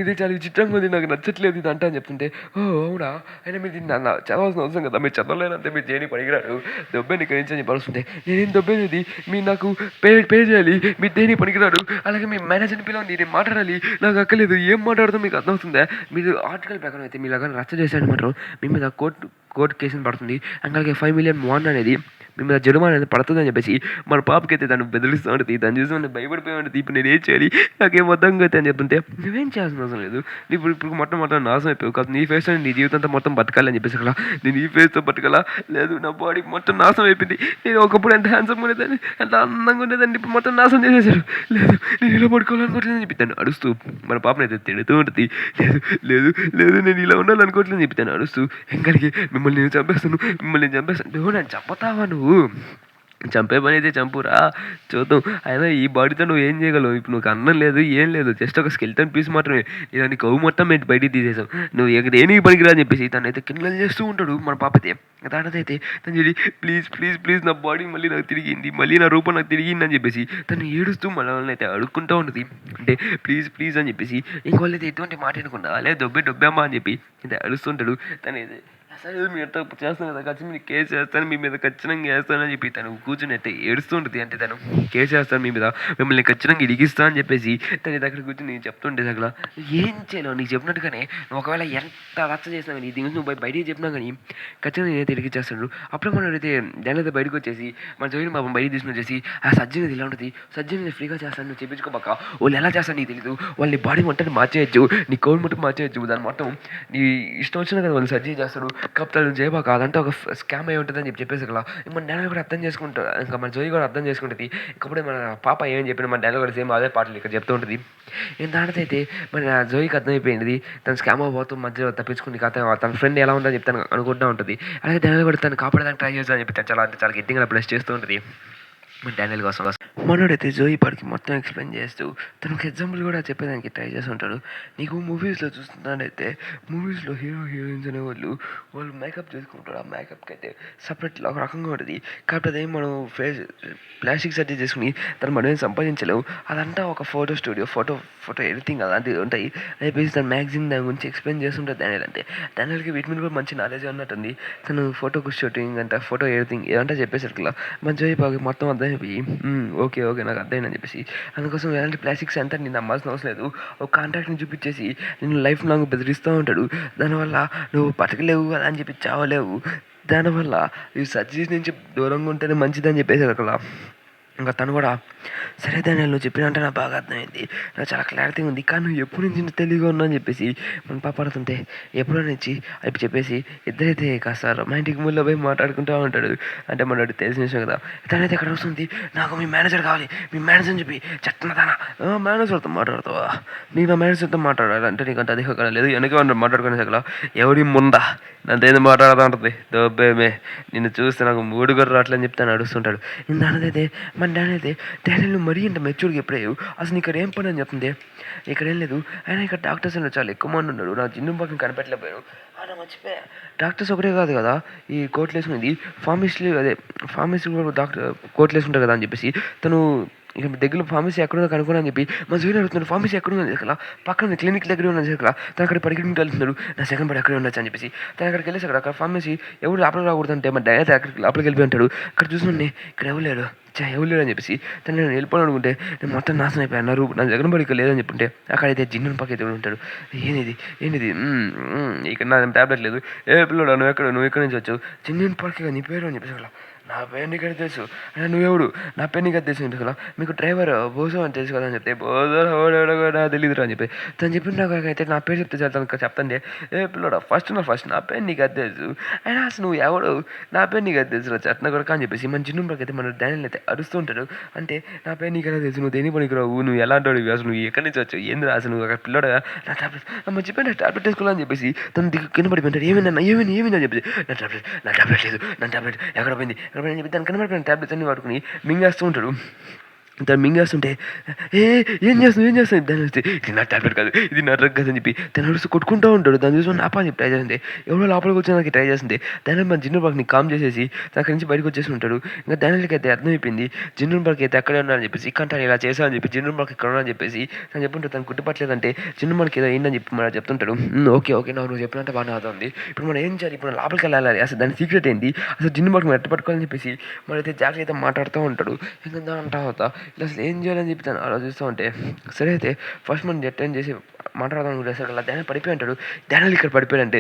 ఇది చాలా విచిత్రంగా ఉంది, నాకు నచ్చట్లేదు ఇది అంటా అని చెప్తుంటే, ఓ అవునా, అయినా మీరు దీన్ని చదవాల్సిన అవసరం కదా, మీరు చదవలేనంటే మీరు చేయని పనికిరాడు, దొబ్బే ఇక్కడ నుంచి అని పడుతుంది. నేనేం దొబ్బేది, మీరు నాకు పే చేయాలి, మీరు దేని పనికిరాడు, అలాగే మీ మేనేజర్ని పిలవండి, నేను మాట్లాడాలి, నాకు అక్కర్లేదు, ఏం మాట్లాడుతూ మీకు అర్థమవుతుందా, మీరు ఆర్టికల్ ప్రకారం అయితే మీరు రచ్చ చేశాడు మాత్రం మీ మీద కోర్టు కేసుని పడుతుంది. అలాగే 5 million won అనేది మీ మీద జరిమానా అనేది పడుతుంది అని చెప్పేసి మన పాపకి అయితే తను బెదిరిస్తూ ఉంటుంది. తను చూసి మనం భయపడిపోయి ఉంటుంది, ఇప్పుడు నేను ఏం చేయాలి, నాకేం అర్థం అయితే అని చెప్తుంటే, నువ్వేం చేయాల్సిన అవసరం లేదు, ఇప్పుడు మొత్తం నాశనం అయిపోయావు కాదు, నీ ఫేస్తో నీ జీవితంతో మొత్తం బతకాలని చెప్పేసి అక్కడ నేను ఈ ఫేస్తో బతకాలా, లేదు నా బాడీ మొత్తం నాశనం అయిపోయింది, నేను ఒకప్పుడు ఎంత హ్యాండ్సమ్ ఉండేదాన్ని, ఎంత అందంగా ఉండేదాన్ని, ఇప్పుడు మొత్తం నాశనం చేసేసారు, లేదు నేను ఇలా పడుకోవాలనుకోవట్లేదు అని చెప్పి తను అడుస్తూ మన పాపని అయితే తిడుతూ ఉంటుంది. లేదు లేదు లేదు నేను ఇలా ఉండాలనుకోవట్లేదు అని చెప్పి తను అడుస్తూ, ఎంకడికి మిమ్మల్ని నేను చంపేస్తాను నేను చంపుతావా నువ్వు, చంపే పని అయితే చంపురా చూద్దాం, అయినా ఈ బాడీతో నువ్వు ఏం చేయగలవు, ఇప్పుడు నువ్వు అన్నం లేదు ఏం లేదు, జస్ట్ ఒక స్కెల్టన్ పీస్ మాత్రమే, ఇలా నీ కొవ్వు మొత్తం మేము బయటికి తీసేసాం, నువ్వు దేనికి పనికిరా అని చెప్పేసి తను అయితే కిందలు చేస్తూ ఉంటాడు. మన పాపతే దానిదైతే తను చెప్పి ప్లీజ్ ప్లీజ్ ప్లీజ్ నా బాడీ మళ్ళీ నాకు తిరిగింది, మళ్ళీ నా రూపం నాకు తిరిగింది అని చెప్పేసి తను ఏడుస్తూ మనల్ని అయితే అడుక్కుంటూ ఉంటుంది. అంటే ప్లీజ్ ప్లీజ్ అని చెప్పేసి ఇంకోళ్ళు అయితే ఎటువంటి మాట అనుకుంటా, లేదు దొబ్బేమ్మా అని చెప్పి అయితే అడుస్తుంటాడు. తను అయితే అసలు మీరు ఎంత చేస్తాను కదా, ఖచ్చితంగా మీరు కేసు చేస్తాను, మీ మీద ఖచ్చితంగా వేస్తానని చెప్పి తను కూర్చొని అయితే ఏడుస్తుంటుంది. అంటే తను కేసు చేస్తాను మీ మీద, మిమ్మల్ని ఖచ్చితంగా ఇరిగిస్తా అని చెప్పేసి తను దగ్గర కూర్చొని నేను చెప్తుంటే అసలు ఏం చేయలేవు, నీకు చెప్పినట్టుగానే నువ్వు ఒకవేళ ఎంత రచ్చ చేసినా కానీ దీని నువ్వు బయటికి చెప్పినా కానీ ఖచ్చితంగా నేనైతే ఇరిగిచ్చేస్తాడు. అప్పుడు మనం అయితే దాని అయితే బయటకు వచ్చేసి మన జోయిని బాబు బయటికి తీసుకుని వచ్చేసి ఆ సర్జరీ ఇలా ఉంటుంది, సర్జరీ ఫ్రీగా చేస్తాను, నువ్వు చేయించుకోబాక, వాళ్ళు ఎలా చేస్తాను నీకు తెలీదు, వాళ్ళ బాడీ మొత్తం మార్చేయచ్చు, నీ కోడ్ మొత్తం మార్చేయచ్చు, దాని మొత్తం నీ ఇష్టం వచ్చినా కదా వాళ్ళు సర్జరీ చేస్తాడు, కాకపోతే నువ్వు చేయబాక, అదంతా ఒక స్కామ్ అయి ఉంటుందని చెప్పేసి అలా మన డాడీ కూడా అర్థం చేసుకుంటాడు, ఇంకా మన జోయి కూడా అర్థం చేసుకుంటుంది. ఇంకప్పుడే మన పాప ఏమని చెప్పిన మన డాడీ కూడా సేమ్ అదే పాటలు ఇక్కడ చెప్తూ ఉంటుంది. నేను దానితో మన జోయికి అర్థమైపోయింది, తను స్కామ్ అవ్వబోతూ మధ్యలో తప్పించుకుని తన ఫ్రెండ్ ఎలా ఉందని చెప్తాను అనుకుంటూ ఉంటుంది. అలాగే డాడీ కూడా తను కాపాడడానికి ట్రై చేస్తా అని చెప్పి తను చాలా గట్టిగా ప్లస్ చేస్తూ ఉంటుంది మన డానియల్ కోసం. మనోడైతే జోయి పాడికి మొత్తం ఎక్స్ప్లెయిన్ చేస్తూ తనకు ఎగ్జాంపుల్ కూడా చెప్పేదానికి ట్రై చేస్తుంటాడు. నీకు మూవీస్లో చూస్తున్నాడైతే మూవీస్లో హీరోయిన్స్ అనేవాళ్ళు మేకప్ చేసుకుంటారు, ఆ మేకప్కి అయితే సపరేట్ ఒక రకంగా ఉంటుంది, కాబట్టి అదేం మనం ప్లాస్టిక్ సర్జరీ చేసుకుని తను మనం సంపాదించలేవు, అదంతా ఒక ఫోటో స్టూడియో ఫోటో ఎడిటింగ్ అలాంటివి ఉంటాయి అని చెప్పేసి తను మ్యాగజైన్ దాని గురించి ఎక్స్ప్లెయిన్ చేస్తుంటారు. డానియల్ అంటే డానియల్కి వీటి మీద కూడా మంచి నాలెడ్జ్ ఉన్నట్టుంది. తను ఫోటో షూటింగ్ అంటే ఫోటో ఎడిటింగ్ ఇదంతా చెప్పేసరికి మన జోయి బాగా మొత్తం అర్థమైపోయి ఓకే నాకు అర్థమైందని చెప్పేసి అందుకోసం ఎలాంటి ప్లాస్టిక్స్ అంతా నేను నమ్మాల్సిన అవసరం లేదు, ఒక కాంట్రాక్ట్ని చూపించేసి నేను లైఫ్ లాంగ్ బెదిరిస్తూ ఉంటాడు, దానివల్ల నువ్వు బతకలేవు అలా అని చెప్పి చావలేవు, దానివల్ల ఈ సర్జరీస్ నుంచి దూరంగా ఉంటేనే మంచిదని చెప్పేసి అక్కడ ఇంకా తను కూడా సరే డానియల్ నువ్వు చెప్పినంటే నాకు బాగా అర్థమైంది, నాకు చాలా క్లారిటీ ఉంది, కానీ నువ్వు ఎప్పుడు నుంచి తెలివిగా ఉన్నా అని చెప్పేసి మన పాప అడుగుతుంటే ఎప్పుడో నుంచి అయిపోయి చెప్పేసి ఇద్దరైతే కాస్త రొమాంటిక్ మూడ్లో పోయి మాట్లాడుకుంటూ ఉంటాడు. అంటే మనోడు తెలిసిన విషయం కదా. తనైతే ఎక్కడ వస్తుంది, నాకు మీ మేనేజర్ కావాలి, మీ మేనేజర్ అని చెప్పి చెత్తనదానా మేనేజర్తో మాట్లాడుతావా, నీ నా మేనేజర్తో మాట్లాడాలి అంటే నీకు అంత అధిక లేదు, వెనక మాట్లాడుకునే అక్కడ ఎవరి ముందా నాదేదో మాట్లాడుతూ ఉంటుంది, దోబ్బేమే నిన్ను చూస్తే నాకు మూడు కూడా రావట్లేదని చెప్తాను నడుస్తుంటాడు. దానిదైతే మన డానియల్ మరీ ఇంత మెచ్యూర్గా ఎప్పుడయ్యావు, అసలు ఇక్కడ ఏం పని అని చెప్తుంది, ఇక్కడ ఏం లేదు, అయినా ఇక్కడ డాక్టర్స్ అని చాలా ఎక్కువ మంది ఉన్నారు, నా జిన్ను పక్కన కనిపెట్టలేకపోయాను, మర్చిపోయా డాక్టర్స్ ఒకటే కాదు కదా ఈ కోట్లు వేసుకునేది, ఫార్మసీ కూడా డాక్టర్ కోట్లు వేసుకుంటారు కదా అని చెప్పేసి తను ఇక దగ్గరలో ఫార్మసీ ఎక్కడుందో కనుక్కున్నా అని చెప్పి మా జోయిన్ అడుగుతున్నాడు, ఫార్మసీ ఎక్కడుందని అసలు పక్కన క్లినిక్ దగ్గర ఉన్నది అసలు తను అక్కడ పరిగెట్టుకుంటూ వెళ్తున్నాడు, నా సెకండ్ పడి అక్కడే ఉండొచ్చు అని చెప్పేసి తను అక్కడికి వెళ్ళేసి అక్కడ ఫార్మసీ ఎవరు లోపలికి రాకూడదంటే మా డాడీ అక్కడికి లోపలికి వెళ్ళిపోయి ఉంటాడు. అక్కడ చూసుకుని ఇక్కడ ఎవరు లేడు అని చెప్పేసి తను నేను వెళ్ళిపోను అనుకుంటే నేను మొత్తం నాశనం అయిపోయాను, నా జగన్ బడికి లేదని చెప్పుంటే అక్కడైతే జిన్ను పక్క అయితే ఉంటాడు. ఏంటిది ఇక్కడ నా ట్యాబ్లెట్ లేదు, ఏ పిల్లడు నువ్వు ఎక్కడ నుంచి వచ్చావు, జిన్ను పక్క నీ పేరు అని చెప్పేసి అలా నా పేరు నీకు ఎట్లా తెలుసు అంటే నువ్వెవడు నా పేరు నీకు అది తెలుసు కదా మీకు డ్రైవర్ బోసు అని తెలుసు కదా అని చెప్తే బోసు ఎవడో తెలియదురా అని చెప్పి తను చెప్పిన నాకు అయితే నా పేరు చెప్తే చాలు తనకు చెప్తాంటే పిల్లడా ఫస్ట్ నా పేరు నీకు అది తెలుసు అయినా అసలు నువ్వు ఎవడు నా పేరు నీకు అది తెలుసు చట్న కొడక అని చెప్పేసి మన చిన్నప్పటికి అయితే మన డానియల్ అయితే అరుస్తూ ఉంటాడు అంటే నా పేరు నీకు ఎలా తెలుసు నువ్వు దేని పనికి రావు నువ్వు ఎలాంటి వాడివి అసలు నువ్వు ఎక్కడి నుంచి వచ్చావు ఏంది అసలు నువ్వు అక్కడ పిల్లడా నా టాబ్లెట్ మర్చిపోయి నా టాబ్లెట్ వేసుకోవాలని చెప్పేసి తను కింద పడిపోయింటాడు ఏమైంది అని చెప్పేసి నా టాబ్లెట్ లేదు నా టాబ్లెట్ ఎక్కడ పోయింది అని చెప్పి దాని కనబడిపోయిన టాబ్లెట్స్ అన్ని వాడుకుని మింగేస్తూ ఉంటాడు దాన్ని మింగేస్తుంటే ఏం చేస్తాను దాని వస్తే ఇది నా టాబ్లెట్ కాదు ఇది నా డ్రగ్ కాదు అని చెప్పి దాని నడుస్తూ కొట్టుకుంటూ ఉంటాడు దాన్ని చూసుకొని ఆపాలని చెప్పి ట్రై చేస్తుంటే ఎవరో లోపలికి వచ్చి ట్రై చేస్తుంటే దాని మన జిన్నర్ బాగ్ని కామ్ చేసేసి అక్కడి నుంచి బయటకు వచ్చేసి ఉంటాడు ఇంకా దానికి అయితే అర్థమైపోయింది జిన్నర్ బాగ్ అయితే అక్కడే ఉన్నారని చెప్పేసి ఇక్కంటారు ఇలా చేశాను చెప్పి జిన్నర్ బాగ్ ఇక్కడ ఉన్నారని చెప్పేసి తను చెప్పుంటాడు తను గుర్తుపట్టలేదంటే జిన్నర్ బాగ్కి ఏదో అయిందని చెప్పి మనం చెప్తుంటాడు ఓకే నువ్వు చెప్పినట్టు బాగానే అవుతుంది ఇప్పుడు మనం ఏం చేయాలి ఇప్పుడు లోపలికి వెళ్ళాలి అసలు దాని సీక్రెట్ ఏంటి అసలు జిన్నర్ బాగ్ ఎట్ట పట్టుకోవాలని చెప్పేసి మనైతే జాగ్రత్త అయితే మాట్లాడుతూ ఉంటాడు ఇంకా అంటా అవుతా ఇలా అసలు ఏం చేయాలని చెప్పి తను ఆలోచిస్తూ ఉంటే సరే అయితే ఫస్ట్ మనం అటెండ్ చేసి మాట్లాడదాం అనుకుంటే అలా డానియల్ పడిపోయి అంటాడు డానియల్ ఇక్కడ పడిపోయాడంటే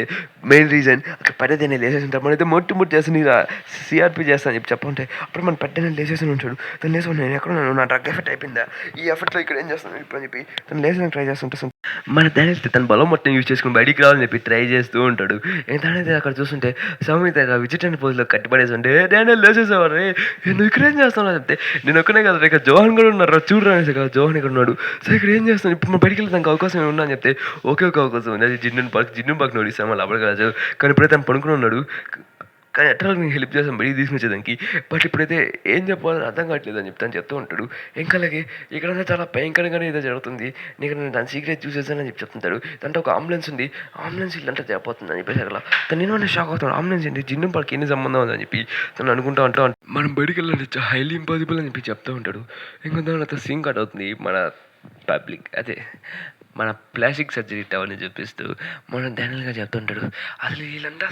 మెయిన్ రీజన్ అక్కడ పడేదాన్ని లేసేసి ఉంటాడు మనైతే మొట్టి చేస్తాను ఇలా సిఆర్పి చేస్తాను చెప్పి చెప్పంటే అప్పుడు మన పడ్డాన్ని లేసేసి ఉంటాడు తను లేసి నేను ఎక్కడ ఉన్నాను నా డ్రగ్ ఎఫెక్ట్ అయిపోయిందా ఈ ఎఫెక్ట్లో ఇక్కడ ఏం చేస్తాను ఇప్పుడు అని చెప్పి తను లేసి ట్రై చేస్తుంటే మన డానియల్ తన బలం మొత్తం యూజ్ చేసుకుని బయటికి రావాలని చెప్పి ట్రై చేస్తూ ఉంటాడు ఏంటనేది అక్కడ చూస్తుంటే సమీత విజిటెంట్ పోజ్లో కట్టిపడేసి ఉంటే డానియల్ లేసేసేవారు నువ్వు ఇక్కడ ఏం చేస్తావు అని చెప్తే నేను ఒక్కనే కదా ఇక్కడ జోహన్ కూడా ఉన్నారు చూడరా అనేసి కదా జోహన్ ఇక్కడ ఉన్నాడు సో ఇక్కడ ఏం చేస్తాను ఇప్పుడు మనం బయటికి వెళ్ళడానికి అవకాశం ఏమన్నా అని చెప్తే ఓకే అవకాశం ఉంది అది జిన్నన్ పార్క్ నోడిస్తాం మళ్ళీ అప్పటికి రాజు కానీ ఇప్పుడైతే తను పడుకుని ఉన్నాడు కానీ ఎట్లా నేను హెల్ప్ చేస్తాను బయటికి తీసుకొచ్చేదానికి బట్ ఇప్పుడైతే ఏం చెప్పాలని అర్థం కావట్లేదు అని చెప్తాను చెప్తూ ఉంటాడు ఇంకా అలాగే ఇక్కడంతా చాలా భయంకరంగానే ఏదో జరుగుతుంది నేను దాని సీక్రెట్ చూసేసానని చెప్పి చెప్తుంటాడు దాంట్లో ఒక అంబులెన్స్ ఉంది అంబులెన్స్ ఇల్లంతా జరిపోతుంది అని చెప్పేసి అలా తను నేను షాక్ అవుతాడు అంబులెన్స్ ఏంటి జిన్నం పార్క్ ఎన్ని సంబంధం ఉందని చెప్పి తను అనుకుంటా ఉంటాం మనం బయటికి వెళ్ళాలి హైలీ ఇంపాసిబుల్ అని చెప్పి చెప్తూ ఉంటాడు ఇంకా దాని సింక్ కట్ అవుతుంది మన పబ్లిక్ అదే మన ప్లాస్టిక్ సర్జరీ టవర్ని చూపిస్తూ మన డానియల్గా చెప్తుంటాడు అసలు వీళ్ళంతా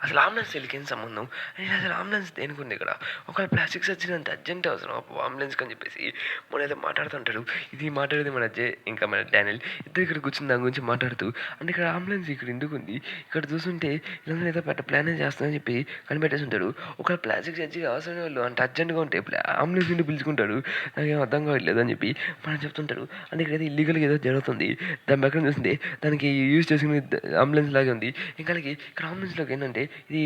అసలు అంబులెన్స్ వీళ్ళకి ఏం సంబంధం నేను అసలు అంబులెన్స్ దేనికుంది ఇక్కడ ఒకవేళ ప్లాస్టిక్ సర్జరీ అంత అర్జెంట్ అవసరం అంబులెన్స్కి అని చెప్పేసి మన అయితే మాట్లాడుతుంటాడు ఇది మాట్లాడేది మన ఇంకా మన డానియల్ ఇద్దరు ఇక్కడ కూర్చుని దాని గురించి మాట్లాడుతూ అంటే ఇక్కడ అంబులెన్స్ ఇక్కడ ఎందుకు ఉంది ఇక్కడ చూస్తుంటే ఇలా ఏదో పెద్ద ప్లాన్ చేస్తానని చెప్పి కనిపెట్టేసి ఉంటాడు ఒకవేళ ప్లాస్టిక్ సర్జరీ అవసరం వాళ్ళు అంటే అర్జెంట్గా ఉంటే అంబులెన్స్ నుండి పిలుచుకుంటాడు నాకేం అర్థం కావట్లేదు అని చెప్పి మనం చెప్తుంటాడు అంటే ఇక్కడ ఏదో ఇల్లీగల్గా ఏదో జరుగుతుంది దాని పక్కన చూస్తుంటే దానికి యూజ్ చేసుకునే అంబులెన్స్ లాగే ఉంది ఇంకా ఇక్కడ అంబులెన్స్లోకి ఏంటంటే ఇది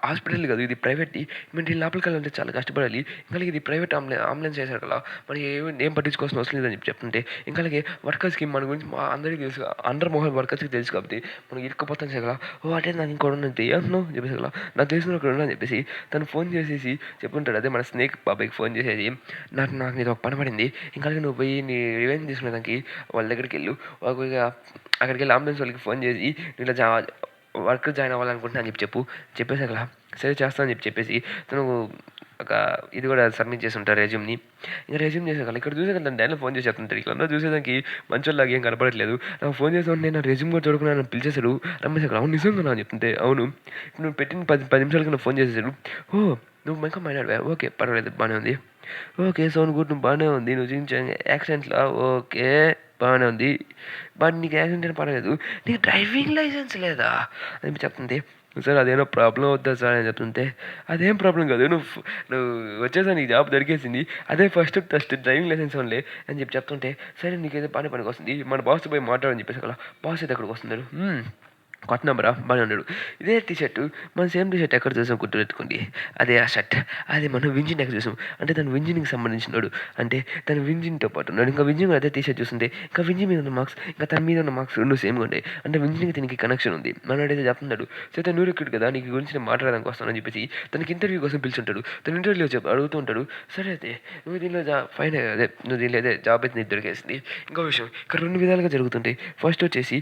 హాస్పిటల్ కాదు ఇది ప్రైవేట్ మేము దీని లోపలికి వెళ్ళాలంటే చాలా కష్టపడాలి ఇంకా ఇది ప్రైవేట్ అంబులెన్స్ చేశారు కదా మనకి ఏం పట్టించుకోవాల్సిన అవసరం లేదని చెప్తుంటే ఇంకా వర్కర్స్కి మన గురించి అందరికీ తెలుసు అండర్ మోహన్ వర్కర్స్కి తెలుసు కాబట్టి మనం ఇరుక్కుపోతాం కదా అంటే నాకు ఇంకోటి ఉన్నది అంటున్నావు చెప్పేసి కదా నాకు తెలిసిన ఒకటి అని చెప్పేసి తను ఫోన్ చేసేసి చెప్పుంటాడు అదే మన స్నేక్ బాబాయ్కి ఫోన్ చేసేది నాకు ఇది ఒక పని పడింది ఇంకా నువ్వు పోయి నీ రివెంజ్ తీసుకునేదానికి వాళ్ళ దగ్గరికి వెళ్ళు అక్కడికి వెళ్ళి అంబులెన్స్ వాళ్ళకి ఫోన్ చేసి ఇలా వర్క్ జాయిన్ అవ్వాలనుకుంటున్నా అని చెప్పి చెప్పేసి అలా సరే చేస్తానని చెప్పేసి తను ఒక ఇది కూడా సబ్మిట్ చేసి ఉంటారు రెజ్యూమ్ని ఇంకా రెజ్యూమ్ చేసాక ఇక్కడ చూసే కదా డానియల్ ఫోన్ చేసి చెప్తుంటారు ఇక్కడ చూసేదానికి మంచోళ్ళలాగా ఏం కనపడట్లేదు నాకు ఫోన్ చేసి ఉంటే నా రెజ్యూమ్ కూడా చూడకుండా నన్ను పిలిచేశాడు రమ్మేశాడు అవును నిజంగా అని చెప్తుంటే అవును ఇప్పుడు నువ్వు పెట్టిన 10 నిమిషాలకి నాకు ఫోన్ చేసేసాడు నువ్వు ఇంకా మాట్లాడవా ఓకే పర్వాలేదు బాగానే ఉంది ఓకే సౌండ్ గుడ్ నువ్వు బాగానే ఉంది నువ్వు చూపించే యాక్సిడెంట్లో ఓకే బాగానే ఉంది బట్ నీకు యాక్సిడెంట్ అని పర్వాలేదు నీకు డ్రైవింగ్ లైసెన్స్ లేదా అని చెప్తుంది సార్ అదేమో ప్రాబ్లం అవుతుందా సార్ అని చెప్తుంటే అదేం ప్రాబ్లం కాదు నువ్వు వచ్చేసా నీకు జాబ్ దొరికేసింది అదే ఫస్ట్ డ్రైవింగ్ లైసెన్స్ ఓన్లీ అని చెప్పి చెప్తుంటే సరే నీకైతే పనికి వస్తుంది మన బాస్ పోయి మాట్లాడని చెప్పేసి అలా బాస్ అయితే అక్కడికి వస్తున్నాడు కొత్త నెంబరా బాగానే ఉన్నాడు ఇదే టీషర్టు మన సేమ్ టీషర్ట్ ఎక్కడ చూసాం గుర్తుపెట్టుకోండి అదే ఆ షర్ట్ అది మనం వింజిన్ ఎక్కడ చూసాం అంటే తను వింజిన్కి సంబంధించినాడు అంటే తను వింజిన్తో పాటు ఉన్నాడు ఇంకా వింజిన్ అదే టీషర్ట్ చూస్తుంటే ఇంకా వింజిన్ మీద ఉన్న మార్క్స్ ఇంకా తన మీద ఉన్న మార్క్స్ రెండు సేమ్గా ఉంటాయి అంటే వింజిన్కి దీనికి కనెక్షన్ ఉంది మనోడైతే చెప్తున్నాడు సో తను న్యూరెక్కిడ్ కదా నీకు గురించి నేను మాట్లాడడానికి వస్తానని చెప్పేసి తనకి ఇంటర్వ్యూ కోసం పిలుచుంటాడు తను ఇంటర్వ్యూలో అడుగుతూ ఉంటాడు సరే అయితే నువ్వు దీనిలో ఫైన్ అదే నువ్వు దీనిలో అదే జాబ్ అయితే నీకు దొరికేసింది ఇంకో విషయం ఇక్కడ 2 విధాలుగా జరుగుతుంటాయి ఫస్ట్ వచ్చేసి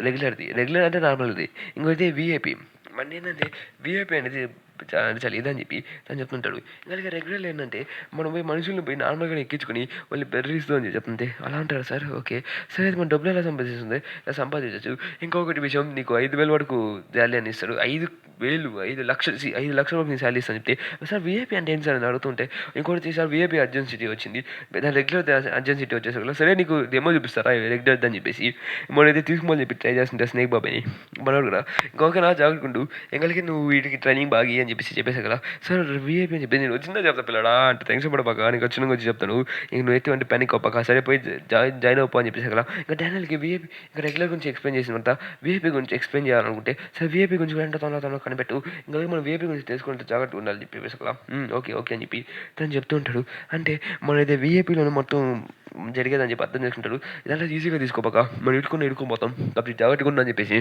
రెగ్యులర్ అంటే నార్మల్ది ఇంకోటి విఐపి మన ఏంటంటే విఐపి అనేది చాలా ఇదని చెప్పి తను చెప్తుంటాడు ఇంకా రెగ్యులర్ ఏంటంటే మనం పోయి మనుషులను పోయి నార్మల్గా ఎక్కించుకొని వాళ్ళు బెర్రీస్తూ అని చెప్తుంటే అలా అంటారు సార్ ఓకే సరే అయితే మన డబ్బులు ఎలా సంపాదిస్తుంది ఇలా సంపాదించవచ్చు ఇంకొకటి విషయం నీకు 5,000 వరకు శాలరీ అని ఇస్తాడు 5 లక్షల వరకు నేను శాలరీ ఇస్తాను చెప్తే సార్ విఐపి అంటే ఏంటి సార్ అని అడుగుతుంటే ఇంకోటి సార్ విఐపి అర్జెన్సిటీ వచ్చింది రెగ్యులర్ అర్జెన్సిటీ వచ్చేసరికి సరే నీకు డెమో చూపిస్తారా రెగ్యులర్ అని చెప్పేసి మనైతే తీసుకోమని చెప్పి ట్రై చేస్తుంటే స్నేక్ బాబాయ్ని మనోడు కూడా ఇంకొక నా జాగ్రత్తకుంటూ ఎంగలికి నువ్వు వీటికి ట్రైనింగ్ బాగా అని అని చెప్పేసి కదా సార్ వీఐపీ అని చెప్పి నేను వచ్చిందా చెప్తా పిల్లడా అంటే టెన్షన్ పడపాక నీకు వచ్చిన వచ్చి చెప్తాను ఇంక నువ్వు ఎటువంటి ప్యానిక్ అవ్వక సరే పోయి జాయిన్ అవ్వకు అని చెప్పేసి కదా ఇంకా డానియల్కి వీఐపీ ఇంకా రెగ్యులర్ గురించి ఎక్స్ప్లెయిన్ చేసినంత వీఐపీ గురించి ఎక్స్ప్లెయిన్ చేయాలనుకుంటే సరే వీఐపీ గురించి వెంట తొందర కనిపెట్టు ఇంకా మనం వీఐపీ గురించి తెలుసుకుంటే జాగ్రత్తగా ఉండాలని చెప్పేసి కదా ఓకే ఓకే అని చెప్పి తను చెప్తూ ఉంటాడు అంటే మనైతే వీఐపీలోనే మొత్తం జరిగేదని చెప్పి అర్థం చేసుకుంటాడు ఇదంతా ఈజీగా తీసుకోపాక మనం ఇడుకోపోతాం కాబట్టి జాగ్రత్తగా ఉందని చెప్పేసి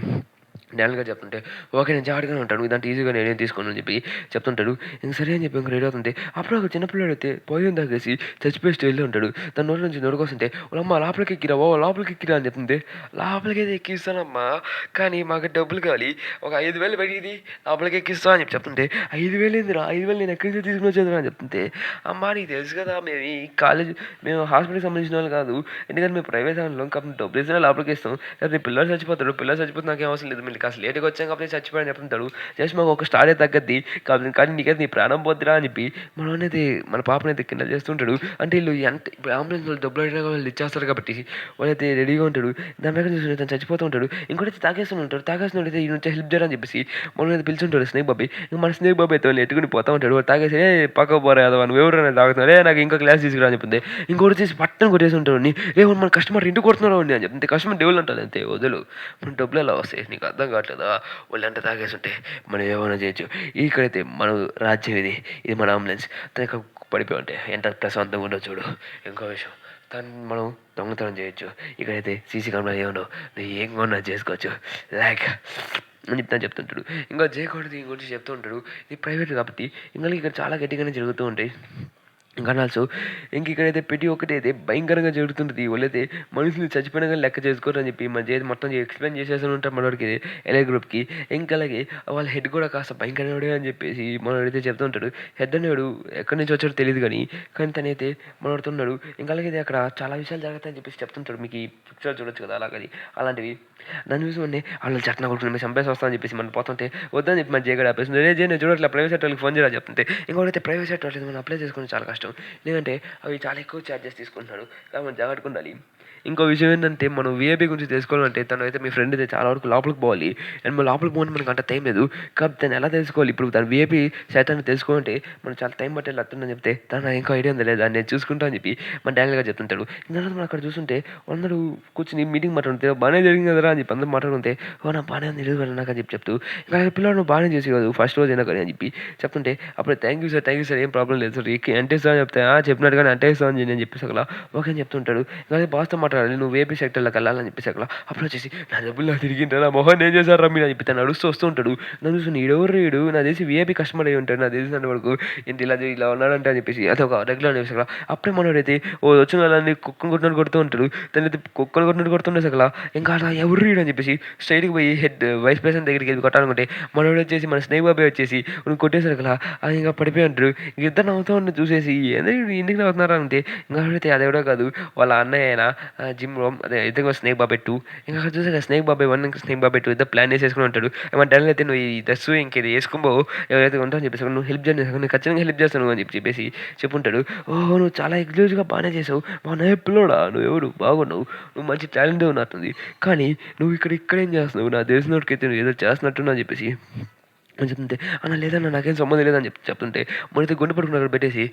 డానియల్గా చెప్తుంటే ఓకే నేను జాగ్రత్తగానే ఉంటాను ఇదంతా ఈజీగా నేనేం తీసుకోను అని చెప్పి చెప్తుంటాడు ఇంక సరే అని చెప్పి ఇంక రెడీ అవుతుంటే అప్పుడు ఒక చిన్నపిల్లడు అయితే పొయ్యి తాగేసి చచ్చిపోయి స్టేజ్లో ఉంటాడు తన నోటి నుంచి నోడుకొస్తుంటే వాళ్ళమ్మ లోపలికి ఎక్కిరా అని చెప్తుంది లోపలికి అయితే ఎక్కిస్తానమ్మా కానీ మాకు డబ్బులు కావాలి ఒక 5,000 పెరిగింది లోపలికి ఎక్కిస్తా అని చెప్పి చెప్తుంటే 5,000 ఏందిరా 5,000 నేను ఎక్కడి నుంచి తీసుకుని వచ్చేదిరా అని చెప్తుంటే అమ్మా నీకు తెలుసు కదా మేము ఈ కాలేజ్ మేము హాస్పిటల్కి సంబంధించిన వాళ్ళు కాదు ఎందుకంటే మేము ప్రైవేట్ దాంట్లో కాబట్టి డబ్బులు ఇస్తున్నా లోపలికి ఇస్తాం లేకపోతే పిల్లలు చచ్చిపోతే నాకేం అవసరం లేదు మీకు కాస్త లేట్గా వచ్చాం కాబట్టి చచ్చిపోయాని చెప్తుంటాడు జస్ట్ మాకు ఒక స్టారే తగ్గద్ది కానీ నీకైతే నీ ప్రాణం పోద్దిరా అని చెప్పి మనమైతే మన పాపనైతే కింద చేస్తుంటాడు అంటే వీళ్ళు ఎంత ఇప్పుడు అంబులెన్స్ వాళ్ళు డబ్బులు అడిగినా వాళ్ళు ఇచ్చేస్తారు కాబట్టి వాళ్ళైతే రెడీగా ఉంటాడు దాని ప్రకారం చూసి తను చచ్చిపోతూ ఉంటాడు ఇంకోటి తాగేస్తున్నాడు ఈ నుంచి హెల్ప్ చేయని చెప్పేసి మనం అయితే పిలుచుంటాడు స్నేక్ బాబీ ఇంకా మన స్నేక్ బాబీ అయితే వాళ్ళు ఎట్టుకుని పోతా ఉంటాడు వాడు తాగేసి పక్క పోరా నువ్వు ఎవరైనా తాగుతున్నాడు నాకు ఇంకా క్లాస్ తీసుకురా అని చెప్పింది ఇంకోటి చేసి పట్టని కొట్టేసి ఉంటాడు మన కస్టమర్ ఇంటికి కొడుతున్నాడు అని చెప్తే కస్టమర్ డెవల్ అంటాడు అంతే వదులు మన డబ్బులు ఎలా వస్తాయి నీకు అర్థం కావట్లేదా వాళ్ళు ఎంత తాగేసి ఉంటే మనం ఏమైనా చేయొచ్చు ఇక్కడైతే మన రాజ్యం ఇది మన అంబులెన్స్ తనకు పడిపోయి ఉంటే ఎంత ప్రశాంతంగా ఉండవు చూడు ఇంకో విషయం మనం దొంగతనం చేయొచ్చు ఇక్కడైతే సీసీ కెమెరా ఏమన్నావు నువ్వు ఏం కొన్నా చేసుకోవచ్చు లైక్ అని చెప్తుంటాడు ఇంకా చేయకూడదు గురించి చెప్తూ ఉంటాడు ఇది ప్రైవేట్ కాబట్టి ఇంకా ఇక్కడ చాలా గట్టిగానే జరుగుతూ ఉంటాయి ఇంకా ఆల్సో ఇంక ఇక్కడైతే పెట్టి ఒకటైతే భయంకరంగా జరుగుతుంటుంది వాళ్ళైతే మనుషులు చచ్చిపోయినా కానీ లెక్క చేసుకోరు అని చెప్పి మన చేతి మొత్తం ఎక్స్ప్లెయిన్ చేసేసి ఉంటారు మనవాడికి ఎల్ఐ గ్రూప్కి ఇంకా అలాగే వాళ్ళ హెడ్ కూడా కాస్త భయంకరవాడే అని చెప్పేసి మనవాడైతే చెప్తుంటాడు హెడ్ అనేవాడు ఎక్కడి నుంచి వచ్చాడో తెలియదు కానీ తనైతే మనవాడుతున్నాడు ఇంకా అలాగే అక్కడ చాలా విషయాలు జరుగుతాయని చెప్పేసి చెప్తుంటాడు మీకు ఈ పిక్చర్ చూడొచ్చు కదా అలాంటివి దాన్ని చూసి వాళ్ళని చట్టన కొడుకుని మేము చంపేసి వస్తామని చెప్పేసి మనం పోతుంటే వద్దని చెప్పి మన జేగడ ఆపేస్తుంది నేను చూడట్లే ప్రైవేట్ సెక్టర్ వాళ్ళకి ఫోన్ చేయాలి చెప్తుంటే ఇంకోటి ప్రైవేట్ సెక్టర్ మనం అప్లై చేసుకుని చాలా కష్టం ఎందుకంటే అవి చాలా ఎక్కువ ఛార్జెస్ తీసుకుంటున్నాడు కాబట్టి మనం జాగ్రత్తగా ఉండాలి ఇంకో విషయం ఏంటంటే మనం వీఐపీ గురించి తెలుసుకోవాలంటే తను అయితే మీ ఫ్రెండ్ అయితే చాలా వరకు లోపలికి పోవాలి అండ్ మన లోపలికి పోవాలి మనకు అంత టైం లేదు కాబట్టి తను ఎలా తెలుసుకోవాలి ఇప్పుడు తను వీఐపీ శాతాన్ని తెలుసుకోవాలంటే మనం చాలా టైం పట్టేలా అత్తుందని చెప్తే తను ఇంకా ఐడియా ఉంది లేదా నేను చూసుకుంటా అని చెప్పి మన డానియల్గా చెప్తుంటాడు ఇంకా మనం అక్కడ చూస్తుంటే అందరూ కూర్చుని మీటింగ్ మాట్లాడుతుంటే బాగానే జరిగింది కదరా అని చెప్పి అందరూ మాట్లాడుతుంటే నా బాగానే ఉంది లేదు నాకు అని చెప్పి చెప్తూ ఇంకా పిల్లలు నువ్వు బాగానే చేసి కాదు ఫస్ట్ రోజు అయినా కానీ అని చెప్పి చెప్తుంటే అప్పుడు థ్యాంక్ యూ సార్ ఏం ప్రాబ్లం లేదు సార్ అంటే సార్ అని చెప్తే చెప్పినట్టుగానే అంటే సార్ అని నేను చెప్పేసి అలా ఓకే అని చెప్తుంటాడు ఇంకా బాస్తో మాట్లాడాలి నువ్వు ఏపీ సెక్టర్లోకి వెళ్ళాలని చెప్పేసి అక్కడ అప్పుడు వచ్చేసి నా డబ్బులు నాకు తిరిగింటా నా మొహన్ ఏం చేశారు రమ్మి అని చెప్పి తను నడుస్తూ వస్తూ ఉంటాడు నన్ను చూసి ఈడెవరు నా తెలిసి వీఐపీ కస్టమర్ అయ్యి ఉంటాడు నా తెలిసిన వరకు ఇంటి ఇలా ఉన్నాడంటే అని చెప్పేసి అది ఒక రెగ్యులర్ అని చెప్పేసి అక్కడ అప్పుడే మనోడైతే వచ్చిన వాళ్ళని కుక్కను కొడుతూ ఉంటాడు తనైతే కుక్కను కొడుతుండే సగల ఇంకా అలా ఎవరు అని చెప్పేసి స్ట్రైట్కి పోయి హెడ్ వైస్ ప్రెసిడెంట్ దగ్గరికి వెళ్ళి కొట్టాలనుకుంటే మనోడు వచ్చేసి మన స్నేక్ బాబాయ్ వచ్చేసి కొట్టేశారు కదా అది ఇంకా పడిపోయి అంటారు ఇంక ఇద్దరు నవ్వుతూ ఉండి చూసేసి ఎందుకు నవ్వుతున్నారా అంటే ఇంకా అడిగితే అది ఎవడో కాదు వాళ్ళ అన్నయ్య అయినా జిమ్ రోమ్ అదే ఇద్దరు స్నేక్ బాబాయ్ 2 ఇంకా చూసాక స్నేక్ బాబాయ్ 1 ఇంకా స్నేక్ బాబాయ్ 2 ఇద్దరు ప్లాన్ వేసేసుకుని ఉంటాడు మన డానియల్ అయితే నువ్వు ఈ డ్రెస్ ఇంకేది వేసుకుంటావు ఎవరైతే ఉంటావు అని చెప్పేసి నువ్వు హెల్ప్ చేయను నేను ఖచ్చితంగా హెల్ప్ చేస్తాను అని చెప్పేసి చెప్పుంటాడు నువ్వు చాలా ఎగ్జాక్ట్గా బాగానే చేసావు బాగానే పిల్లోడా నువ్వు ఎవడు బాగున్నావు నువ్వు మంచి టాలెంట్ ఉన్నట్టుంది కానీ నువ్వు ఇక్కడేం చేస్తున్నావు నా తెలిసినోడికైతే నువ్వు ఏదో చేస్తున్నట్టున్నా అని చెప్పేసి అని చెప్తుంటే అన్న లేదన్నా నాకేం సంబంధం లేదని చెప్తుంటే మనైతే గుండె పడుకున్న పెట్టేసి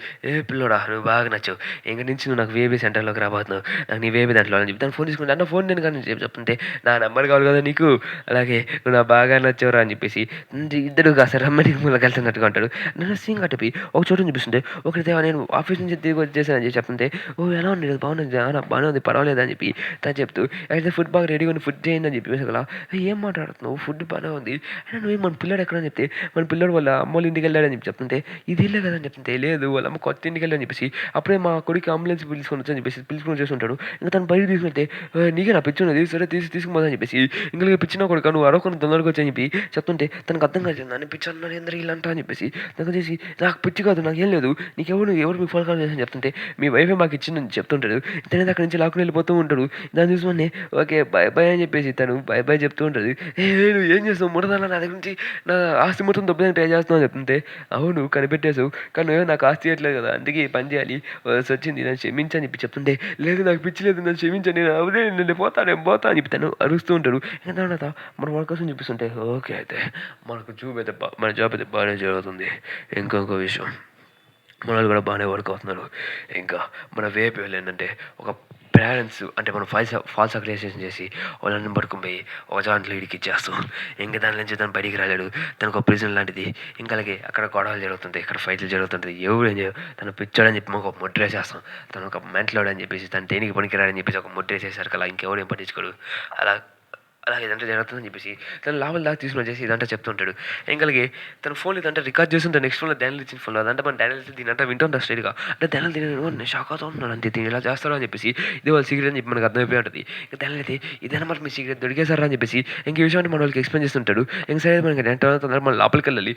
పిల్లోడా నువ్వు బాగా నచ్చావు ఇంక నుంచి నువ్వు నాకు వేబీ సెంటర్లోకి రాబోతున్నావు నాకు నీ వేబీ దాంట్లో అని చెప్పి తను ఫోన్ తీసుకుంటే అన్న ఫోన్ నేను కానీ చెప్తుంటే నా నెంబర్ కావాలి కదా నీకు అలాగే నువ్వు నా బాగా నచ్చావురా అని చెప్పేసి ఇద్దరు కాస్త రమ్మనికి మూలకి వెళ్తున్నట్టుగా ఉంటాడు నన్ను సింగ్ అటపి ఒక చోటు చూపిస్తుంటే ఒకరితే నేను ఆఫీస్ నుంచి తిరిగి వచ్చేసానని చెప్పి చెప్తుంటే ఎలా ఉంది బాగుంది బాగానే ఉంది పర్వాలేదు అని చెప్పి తను చెప్తూ అయితే ఫుడ్ బాగా రెడీగా ఉంది ఫుడ్ చేయండి అని చెప్పేసి అలా ఏం మాట్లాడుతున్నావు ఫుడ్ బాగానే ఉంది అయినా నువ్వు మన పిల్లడు ఎక్కడ చెప్తే మన పిల్లడు వాళ్ళ అమ్మోళ్ళ ఇంటికి వెళ్ళాడని చెప్పి చెప్తుంటే ఇది ఇల్లే కదా అని చెప్తుంటే లేదు వాళ్ళ అమ్మ కొత్త ఇంటికి వెళ్ళని చెప్పేసి అప్పుడే మా కొడుకు అంబులెన్స్ పిలుచుకొని వచ్చని చెప్పేసి పిలుచుకొని చేస్తుంటాడు ఇంకా తను బయట తీసుకుంటే నీకే నా పిచ్చి ఉన్నది సరే తీసుకుపోదని చెప్పేసి ఇంకా పిచ్చిన కొడుకు నువ్వు అరవకుండా తొందరగా వచ్చని చెప్పి చెప్తుంటే తనకు అర్థం కాదు నన్ను పిచ్చి అన్నారు ఎందరు ఇలా అంటా అని చెప్పేసి నాకు చేసి నాకు పిచ్చి కాదు నాకు ఏం లేదు ఎవరు మీకు ఫోన్ కాల్ చేసి చెప్తుంటే మీ వైఫే మాకు ఇచ్చిందని చెప్తుంటాడు తనది అక్కడి నుంచి లాక్కుని వెళ్ళిపోతూ ఉంటాడు దాన్ని చూసుకుని ఓకే బాయ్ బాయ్ అని చెప్పేసి తను బాయ్ బాయ్ చెప్తూ ఉంటుంది నువ్వు ఏం చేస్తావు ముడదానా నా దగ్గర నుంచి నా ఆస్తి మొత్తం దొబ్బేదానికి ట్రై చేస్తున్నావు అని చెప్తుంటే, అవును కనిపెట్టేసావు. కానీ నువ్వేమో నాకు ఆస్తి ఇయ్యట్లేదు కదా! అందుకే ఈ పని చేయాలి. వలసొచ్చింది. నన్ను క్షమించు అని చెప్పి చెప్తుంటే, లేదు నాకు పిచ్చి లేదు. నన్ను క్షమించండి. నేను పోతా అని చెప్పి తను అరుస్తూ ఉంటాడు. ఇంక తర్వాత మన వర్క్ కోసం చూపిస్తుంటే, ఓకే అయితే మన జాబ్ అయితే బాగానే జరుగుతుంది. ఇంకొక విషయం, మనోళ్ళు కూడా బాగానే వర్క్ అవుతున్నారు. ఇంకా మన వేపు ఏంటంటే ఒక పేరెంట్స్ అంటే మనం ఫాల్స్ అక్రిడేషన్ చేసి వాళ్ళని పట్టుకొని పోయి ఒక దాంట్లో ఇచ్చేస్తాం. ఇంకా దాని నుంచి తను బయటికి రాలేడు. తనకు ఒక ప్రిజన్ లాంటిది. ఇంకా అలాగే అక్కడ గొడవలు జరుగుతుంటాయి, ఇక్కడ ఫైట్లు జరుగుతుంటాయి. ఎవరు ఏం చేయరు. తను పిచ్చాడని చెప్పి మాకు ఒక ముద్రేసేస్తాం. తను ఒక మెంటలోడు అని చెప్పేసి తను దేనికి పనికిరాడని చెప్పేసి ఒక ముద్రేసేసరికి అలా ఇంకెవరు ఏం పట్టించుకోడు. అలా అలాగే ఇదంతా జరుగుతుందని చెప్పేసి తను లోపల దాకా తీసుకుని వచ్చేసి ఇదంతా చెప్తుంటాడు. ఏం కలిగి తన ఫోన్లో ఇదంతా రికార్డ్ చేస్తుంటే నెక్స్ట్ ఫోన్లో డానియల్ ఇచ్చిన ఫోన్లో అదంతా మన డానియల్ దీని అంతా వింటుంటారు స్ట్రైట్గా. అంటే డానియల్ నేను షాక్ అవుతూ ఉన్నాడు అంతే, దీన్ని ఇలా చేస్తాడు అని చెప్పేసి. ఇది వాళ్ళ సీక్రెట్ అని చెప్పి మనకు అర్థమైపోయి ఉంటుంది. ఇంకా డానియల్ అయితే ఇదైనా మరి మీ సీక్రెట్ దొరికేసారా అని చెప్పేసి ఇంక ఈ విషయం అంటే మన వాళ్ళకి ఎక్స్ప్లెయిన్ చేస్తుంటాడు. ఇంక సరే మనకి ఎంత తొందర మనం లోపలికి వెళ్ళాలి,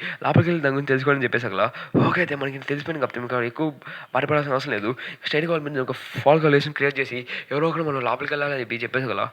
దాని గురించి తెలుసుకోవాలని చెప్పేసి అలా ఓకే అయితే మనకి తెలిసిపోయింది కాబట్టి మీకు ఎక్కువ బాధపడాల్సిన అవసరం లేదు. స్ట్రైట్గా వాళ్ళ మీద ఒక ఫాల్ కాలేషన్ క్రియేట్ చేసి ఎవరో ఒకరు మనం లోపలికి వెళ్ళాలని చెప్పి చెప్పేసి అలా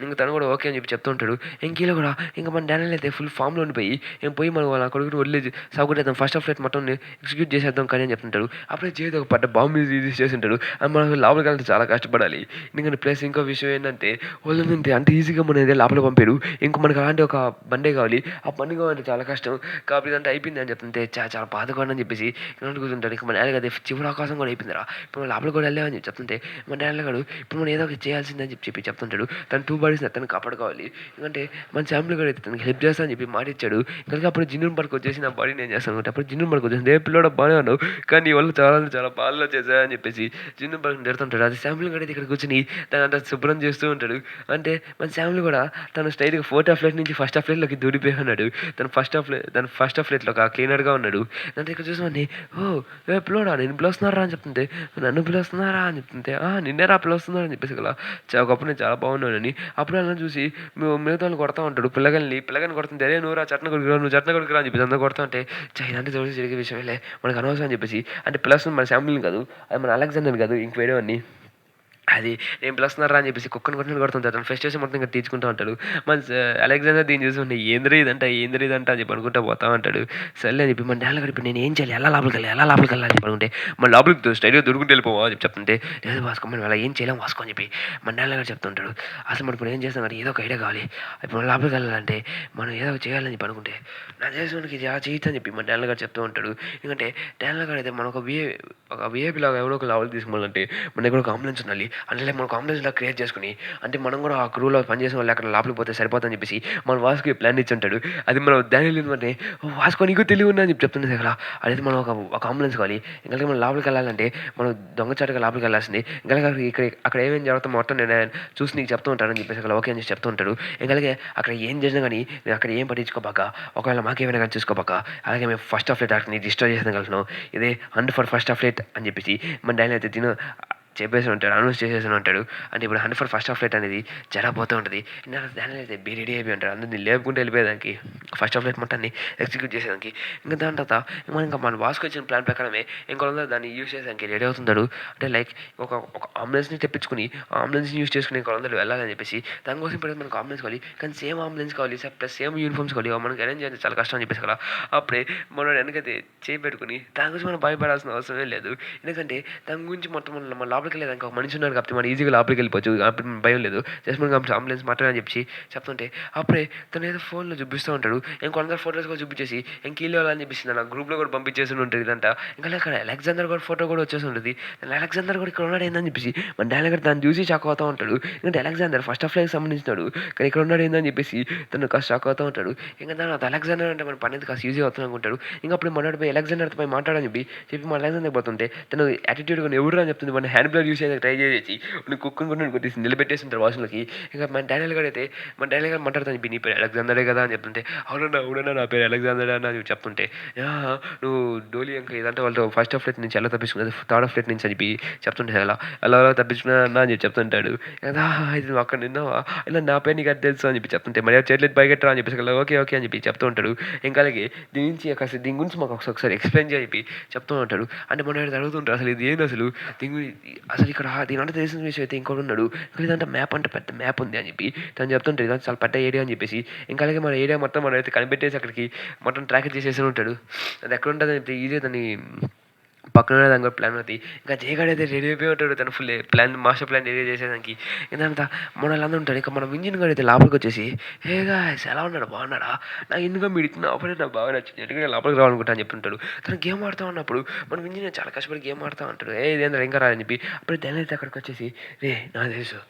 ఇంకా తను కూడా ఓకే అని చెప్పి చెప్తూ ఉంటాడు. ఇంకీలో కూడా ఇంకా మన డానియల్ అయితే ఫుల్ ఫామ్లో ఉండిపోయి పోయి మనం వాళ్ళ కొడుకుని వదిలేసి సాగుకొట్టేద్దాం, ఫస్ట్ ఆఫ్ ఫ్లైట్ మొత్తం ఎగ్జిక్యూట్ చేసేద్దాం కానీ అని చెప్తుంటాడు. అప్పుడే చేతి ఒక పడ్డ బాంబు యూజ్ చేసి ఉంటాడు. మనం లోపలికి వెళ్తే చాలా కష్టపడాలి. ఎందుకంటే ప్లస్ ఇంకో విషయం ఏంటంటే వాళ్ళని అంత ఈజీగా మనం ఏదో లోపల పంపాడు. ఇంకో మనకు అలాంటి ఒక బండే కావాలి. ఆ బండి కావాలంటే చాలా కష్టం కాబట్టి ఇదంతా అయిపోయింది అని చెప్తుంటే చాలా బాధగా అని చెప్పేసి ఇలాంటి కూర్చుంటాడు. ఇంకా మన డానియల్ అయితే చివరి అవకాశం కూడా అయిపోయిందిరా, ఇప్పుడు మనం లోపలికి కూడా వెళ్ళామని చెప్పి చెప్తుంటే మన డానియల్ గారు ఇప్పుడు మనం ఏదో ఒకటి చేయాల్సిందని చెప్పి చెప్తుంటాడు. తను 2 బాడీస్ని తను కాపాడుకోవాలి. ఎందుకంటే మన ఫ్యామిలీ కూడా అయితే తనకి హెల్ప్ చేస్తానని చెప్పి మాట ఇచ్చాడు. కనుక అప్పుడు జిన్నున్ పార్క్ వచ్చేసి నా బాడీ నేను చేస్తాను అంటే అప్పుడు జిన్నున్ పార్క్ వచ్చేసి పిల్లడు బాగానే ఉన్నావు కానీ నీ వల్ల చాలా బాధలో చేశా అని చెప్పేసి జిన్నున్ పార్క్ తిడుతుంటాడు. అది ఫ్యామిలీ కూడా ఇక్కడ కూర్చొని తను అంతా శుభ్రం చేస్తూ ఉంటాడు. అంటే మన ఫ్యామిలీ కూడా తను స్ట్రైట్గా 4th ఫ్లైట్ నుంచి ఫస్ట్ ఫ్లైట్లోకి దూరిపోయి ఉన్నాడు. తను ఫస్ట్ ఫ్లైట్లో ఒక క్లీనర్గా ఉన్నాడు. దాంతో ఇక్కడ చూసామని పిల్లోడా నేను పిలుస్తున్నారా అని చెప్తుంటే నన్ను పిలుస్తున్నారా అని చెప్తుంటే నిన్నేరా పిలుస్తున్నారా అని చెప్పేసి అలా ఒకప్పుడు నేను చాలా బాగున్నానని అప్పుడు అలా చూసి మిగతా వాళ్ళు కొడతా ఉంటాడు. పిల్లగాని కొడుతుంటే అరే నువ్వు చట్న కొడుకురా అని చెప్పేసి అందరూ కొడతా ఉంటే ఇదంతా చూసి జరిగే విషయమేలే మనకు అనవసరం అని చెప్పేసి అంటే ప్లస్ మన ఫ్యామిలీని కాదు, అది మన అలెగ్జాండర్ కాదు ఇంక వేరే వాడిని అది నేను పిలుస్తున్నారా అని చెప్పేసి కుక్కని కొడుతుంటాడు. తను ఫ్రస్ట్రేషన్ మొత్తం ఇంకా తీర్చుకుంటూ ఉంటాడు. మన అలెగ్జాండర్ దీన్ని చూసి ఏంద్రీ ఇదంట అని చెప్పి అనుకుంటూ పోతా ఉంటాడు. సర్లే అని చెప్పి మన డానియల్ గారు ఇప్పుడు నేను ఏం చేయాలి, ఎలా లోపలికి వెళ్ళాలి అని చెప్పి అనుకుంటే మన లోపలికి స్ట్రైట్గా దొరుకుంటూ వెళ్ళిపోవా అని చెప్పి చెప్తుంటే లేదు వాసుకో మనం అలా ఏం చేయలేం వాసుకో అని చెప్పి మన డానియల్ గారు చెప్తుంటాడు. అసలు మనం ఇప్పుడు ఏం చేస్తాం అంటే ఏదో ఒక ఐడియా కావాలి. ఇప్పుడు మన లోపలికి వెళ్ళాలంటే మనం ఏదో చేయాలని చెప్పి అనుకుంటే నా చేసేవానికి ఇది చేయొచ్చు అని చెప్పి మన డానియల్ గారు చెప్తూ ఉంటాడు. ఎందుకంటే డానియల్ గారు అయితే మనం ఒక విఐపీ లాగా ఎవరో ఒక లోపలికి తీసుకోవాలంటే మన దగ్గర ఒక అంబులెన్స్ ఉండాలి. అంటే మనం కాంబినేషన్లా క్రియేట్ చేసుకుని అంటే మనం కూడా ఆ క్రూలో పనిచేసిన వాళ్ళు అక్కడ లోపలికి పోతే సరిపోతుందని చెప్పేసి మన వాసుకి ప్లాన్ ఇచ్చి ఉంటాడు. అది మనం డానియల్ ఏంటంటే వాసుకో నీకు తెలివి ఉందని చెప్పి చెప్తుంది దగ్గర. అదైతే మనం ఒక అంబులెన్స్ కావాలి. ఇంకా మనం లోపలికి వెళ్ళాలంటే మనం దొంగచాటుగా లోపలికి వెళ్ళాల్సింది. ఇంకా అక్కడ ఏమేం జరుగుతుందో మొత్తం నేను చూసి నీకు చెప్తూ ఉంటానని చెప్పేసి అక్కడ ఓకే అని చెప్పి చెప్తూ ఉంటాడు. ఇంకా అక్కడ ఏం చేసినా కానీ నేను అక్కడ ఏం పట్టించుకోబాక, ఒకవేళ మాకేమైనా కానీ చూసుకోబాక, అలాగే మేము ఫస్ట్ ఆఫ్ ఫ్లైట్ అక్కడ డిస్ట్రాయ్ చేసేయగలుగుతున్నాం. ఇదే ఫర్ ఫస్ట్ ఆఫ్ ఫ్లైట్ అని చెప్పేసి మన డానియల్ అయితే చెప్పేసి ఉంటాడు, అనౌన్స్ చేసేసి ఉంటాడు. అంటే ఇప్పుడు 100 ఫస్ట్ ఆఫ్ ఫ్లైట్ అనేది జరగబోతూ ఉంటుంది. డానియల్ అయితే రెడీ అయిపోయి ఉంటాడు. అందరినీ లేపుకుంటూ వెళ్ళిపోయేదానికి ఫస్ట్ ఆఫ్ ఫ్లైట్ మొత్తాన్ని ఎగ్జిక్యూట్ చేసేదానికి. ఇంకా దాని తర్వాత ఇంకా మన వాసుకు వచ్చిన ప్లాన్ ప్రకారమే ఇంకొందరు దాన్ని యూజ్ చేసేదానికి రెడీ అవుతుంటాడు. అంటే లైక్ ఒక అంబులెన్స్ని తెప్పించుకుని ఆ అంబులెన్స్ని యూజ్ చేసుకుని ఇంకొందరు వెళ్ళాలని చెప్పేసి దానికోసం ఇప్పుడు మనకు అంబులెన్స్ కావాలి, కానీ సేమ్ అంబులెన్స్ కావాలి ప్లస్ సేమ్ యూనిఫామ్స్ కావాలి, మనకి అరేంజ్ చేయాలి చాలా కష్టం అని చెప్పేసి కదా. అప్పుడే మనం వెనకైతే చేయి పెట్టుకుని దాని గురించి మనం భయపడాల్సిన అవసరమే లేదు. ఎందుకంటే దాని గురించి మొత్తం మన లోపలికి వెళ్ళేదానికి ఒక మనిషి ఉన్నారు కాబట్టి మనం ఈజీగా లోపలికి వెళ్ళిపోవచ్చు. అప్పుడు భయం లేదు. జస్ట్ మనకి అంబులెన్స్ మాట్లాడని అని చెప్పి చెప్తుంటే అప్పుడే తను ఏదో ఫోన్లో చూపిస్తూ ఉంటాడు. ఇంకొందరు ఫోటోస్ కూడా చూపించేసి ఇంకీలో అని చెప్పేసి నా గ్రూప్లో కూడా పంపించేసి ఉంటుంది ఇదంతా. ఇంకా అక్కడ అలెగ్జాండర్ కూడా ఫోటో కూడా వచ్చేసి ఉంటుంది. అలెగ్జాండర్ కూడా ఇక్కడ ఉన్నాడు ఏందని చెప్పేసి మన డానియల్ గారు దాన్ని చూసి షాక్ అవుతూ ఉంటాడు. ఎందుకంటే అలెగ్జాండర్ ఫస్ట్ ఆఫ్ ఫ్లైట్కి సంబంధించినాడు కానీ ఇక్కడ ఉన్నాడు ఏందని చెప్పేసి తను కాస్త షాక్ అవుతూ ఉంటాడు. ఇంకా దాని అలెగ్జాండర్ అంటే మన పని కాస్త యూజ్ అవుతుంది అనుకుంటాడు. ఇంకా అప్పుడు మనోడు పోయి అలెగ్జాండర్తో పోయి మాట్లాడని చెప్పి మన అలెగ్జాండర్ పోతుంటే తను యాటిట్యూడ్గా ఎవరు అని చెప్తుంది. మన హ్యాండ్ బ్లడ్ యూజ్ చేసి ట్రై చేసి కుక్కని కూడా కొట్టేసి నిలబెట్టేసి ఉంటారు వాష్లోకి. ఇంకా మన డానియల్ గారు అయితే మన డానియల్ గారు మాట్లాడుతాను చెప్పి నీ పేరు అలెగ్జాండరే కదా అని చెప్తుంటే అవునన్నా నా పేరు అలెగ్జాండర్ అని చెప్తుంటే నువ్వు డోలీ ఇంకా ఇదంటే వాళ్ళతో ఫస్ట్ ఆఫ్ ఫ్లైట్ నుంచి ఎలా తప్పించుకున్నది థర్డ్ ఆఫ్ ఫ్లైట్ నుంచి అని చెప్పి చెప్తుంటే ఎలా తప్పించుకున్నా అని చెప్పి చెప్తుంటాడు. కదా ఇది నువ్వు అక్కడ నిన్నావా ఇలా నా పేరు నీకు అది తెలుసు అని చెప్పి చెప్తుంటే మరి చేతులు పైకెట్టరా అని చెప్పేసి ఓకే అని చెప్పి చెప్తూ ఉంటాడు. ఇంకా అలాగే దీని గురించి మాకు ఒకసారి ఎక్స్ప్లెయిన్ చెప్పి చెప్తూ ఉంటాడు. అంటే మన అడుగుతుంటారు అసలు ఇది ఏంటి అసలు అసలు ఇక్కడ దీనంటే తెలిసిన విషయం అయితే ఇంకోడు ఉన్నాడు. ఇదంటే మ్యాప్ అంటే పెద్ద మ్యాప్ ఉంది అని చెప్పి తను చెప్తుంటే ఇదంతా చాలా పెద్ద ఏరియా అని చెప్పేసి, ఇంకా అలాగే మన ఏరియా మొత్తం మనమైతే కనిపెట్టేసి అక్కడికి మొత్తం ట్రాక్ చేసేసి ఉంటాడు. అది ఎక్కడ ఉంటుందని చెప్తే ఈజీగా దాన్ని పక్కన దాని కూడా ప్లాన్ అవుతాయి. ఇంకా జయగాడు అయితే రెడీ అయిపోయి ఉంటాడు. తను full plan master plan ready చేసేదానికి. ఇదంతా మనలందరూ ఉంటాడు. ఇంకా మన ఇంజిన్ గాడు అయితే లోపలికి వచ్చేసి, హే గాయ్స్ ఎలా ఉన్నాడు, బాగున్నాడా, నా ఎందుకో మీరు ఇచ్చిన ఆఫర్ నాకు బాగా నచ్చింది, ఎందుకంటే లోపలికి రావాలనుకుంటా అని చెప్తుంటాడు. తను గేమ్ ఆడుతూ ఉన్నప్పుడు మన ఇంజిన్ చాలా కష్టపడి గేమ్ ఆడుతూ ఉంటాడు. ఇదేంద్ర ఇంకా రాదని చెప్పి అప్పుడు డానియల్ అయితే అక్కడికి వచ్చేసి, రే నాకు తెలుసు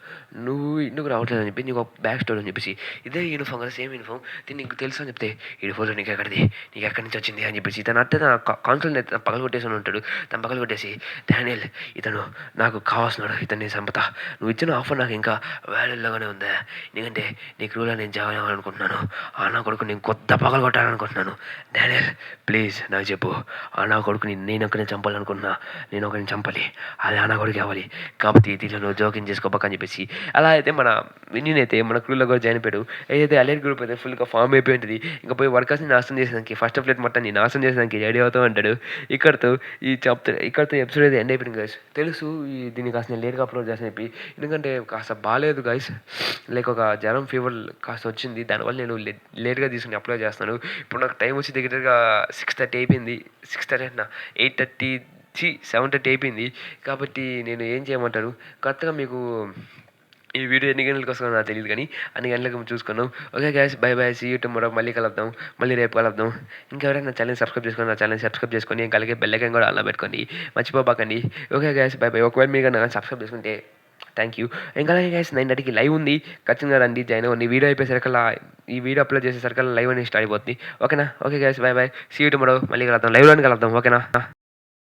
నువ్వు ఎందుకు రావట్లేదు అని చెప్పి నీకు ఒక బ్యాక్ స్టోరీ అని చెప్పేసి, ఇదే యూనిఫామ్ కదా, సేమ్ యూనిఫామ్, దీన్ని నీకు తెలుసు అని చెప్తే, ఈ ఫోటో నీకు ఎక్కడిది, నీకు ఎక్కడి నుంచి వచ్చింది అని చెప్పేసి తన అట్టే తన కాన్సల్ పగలు కొట్టేసి ఉంటాడు. తను పగలు కొట్టేసి, డానియల్ ఇతను నాకు కావాల్సినాడు, ఇతన్ని సంపద, నువ్వు ఇచ్చిన ఆఫర్ నాకు ఇంకా వాల్యూలాగానే ఉందా, ఎందుకంటే నీ క్రూలో నేను జాయిన్ అవ్వాలనుకుంటున్నాను, ఆ నా కొడుకు నేను కొత్త పగలు కొట్టాలనుకుంటున్నాను. డానియల్ ప్లీజ్ నాకు చెప్పు, ఆ నా కొడుకుని నేను ఒకరిని చంపాలనుకుంటున్నా, నేను ఒకరిని చంపాలి, అది ఆ నా కొడుకు అవ్వాలి, కాబట్టి దీంట్లో నువ్వు జోక్యం చేసుకోబాక అని చెప్పేసి, అలా అయితే మన విన్యూన్ అయితే మన క్రూలో కూడా జాయిన్ అయిపోయాడు. ఏదైతే అలైట్ గ్రూప్ అయితే ఫుల్గా ఫామ్ అయిపోయి ఉంటుంది. ఇంకా పోయి వర్కర్స్ని నాశనం చేసేదానికి, ఫస్ట్ ఫ్లైట్ మొత్తాన్ని నాశనం చేసేదానికి రెడీ అవుతూ ఉంటాడు. ఇక్కడితో ఇక్కడితో ఎపిసోడ్ అయితే ఎండ్ అయిపోయింది గైస్. తెలుసు దీన్ని కాస్త నేను లేట్గా అప్లోడ్ చేస్తాను చెప్పి, ఎందుకంటే కాస్త బాగాలేదు గైస్, లైక్ ఒక జ్వరం ఫీవర్ కాస్త వచ్చింది, దానివల్ల నేను లేట్గా తీసుకుని అప్లోడ్ చేస్తాను. ఇప్పుడు నాకు టైం వచ్చి దగ్గరగా 6:30 అయిపోయింది, 6:30 అన్న 8:30 7:30 అయిపోయింది. కాబట్టి నేను ఏం చేయమంటారు, కరెక్ట్గా మీకు ఈ వీడియో ఎన్ని గంటలకు వస్తుందో నాకు తెలియదు, కానీ అన్ని గంటలకు చూసుకున్నాం. Okay guys, bye bye, see you tomorrow, మళ్ళీ కలుద్దాం, మళ్ళీ రేపు కలుద్దాం. ఇంకెవరైనా నా ఛానల్ సబ్స్క్రైబ్ చేసుకొని నా ఛానల్ సబ్స్క్రైబ్ చేసుకొని ఇంకా అలాగే బెల్ ఐకాన్ కూడా అలా పెట్టుకోండి, మర్చిపోబాకండి. Okay guys, bye bye. ఒకవేళ మీరు కనుక సబ్స్క్రైబ్ చేసుకుంటే థ్యాంక్ యూ. ఇంకా అలాగే గైస్ 9:30కి లైవ్ ఉంది, ఖచ్చితంగా రండి, జాయిన్ అవ్వండి. వీడియో అయిపోయేసరికల్లా ఈ వీడియో అప్లోడ్ చేసేసరికల్లా లైవ్ అనేది స్టార్ట్ అయిపోతుంది. ఓకేనా? Okay guys, bye bye, see you tomorrow, మళ్ళీ కలుద్దాం, లైవ్లోనే కలుద్దాం. ఓకేనా?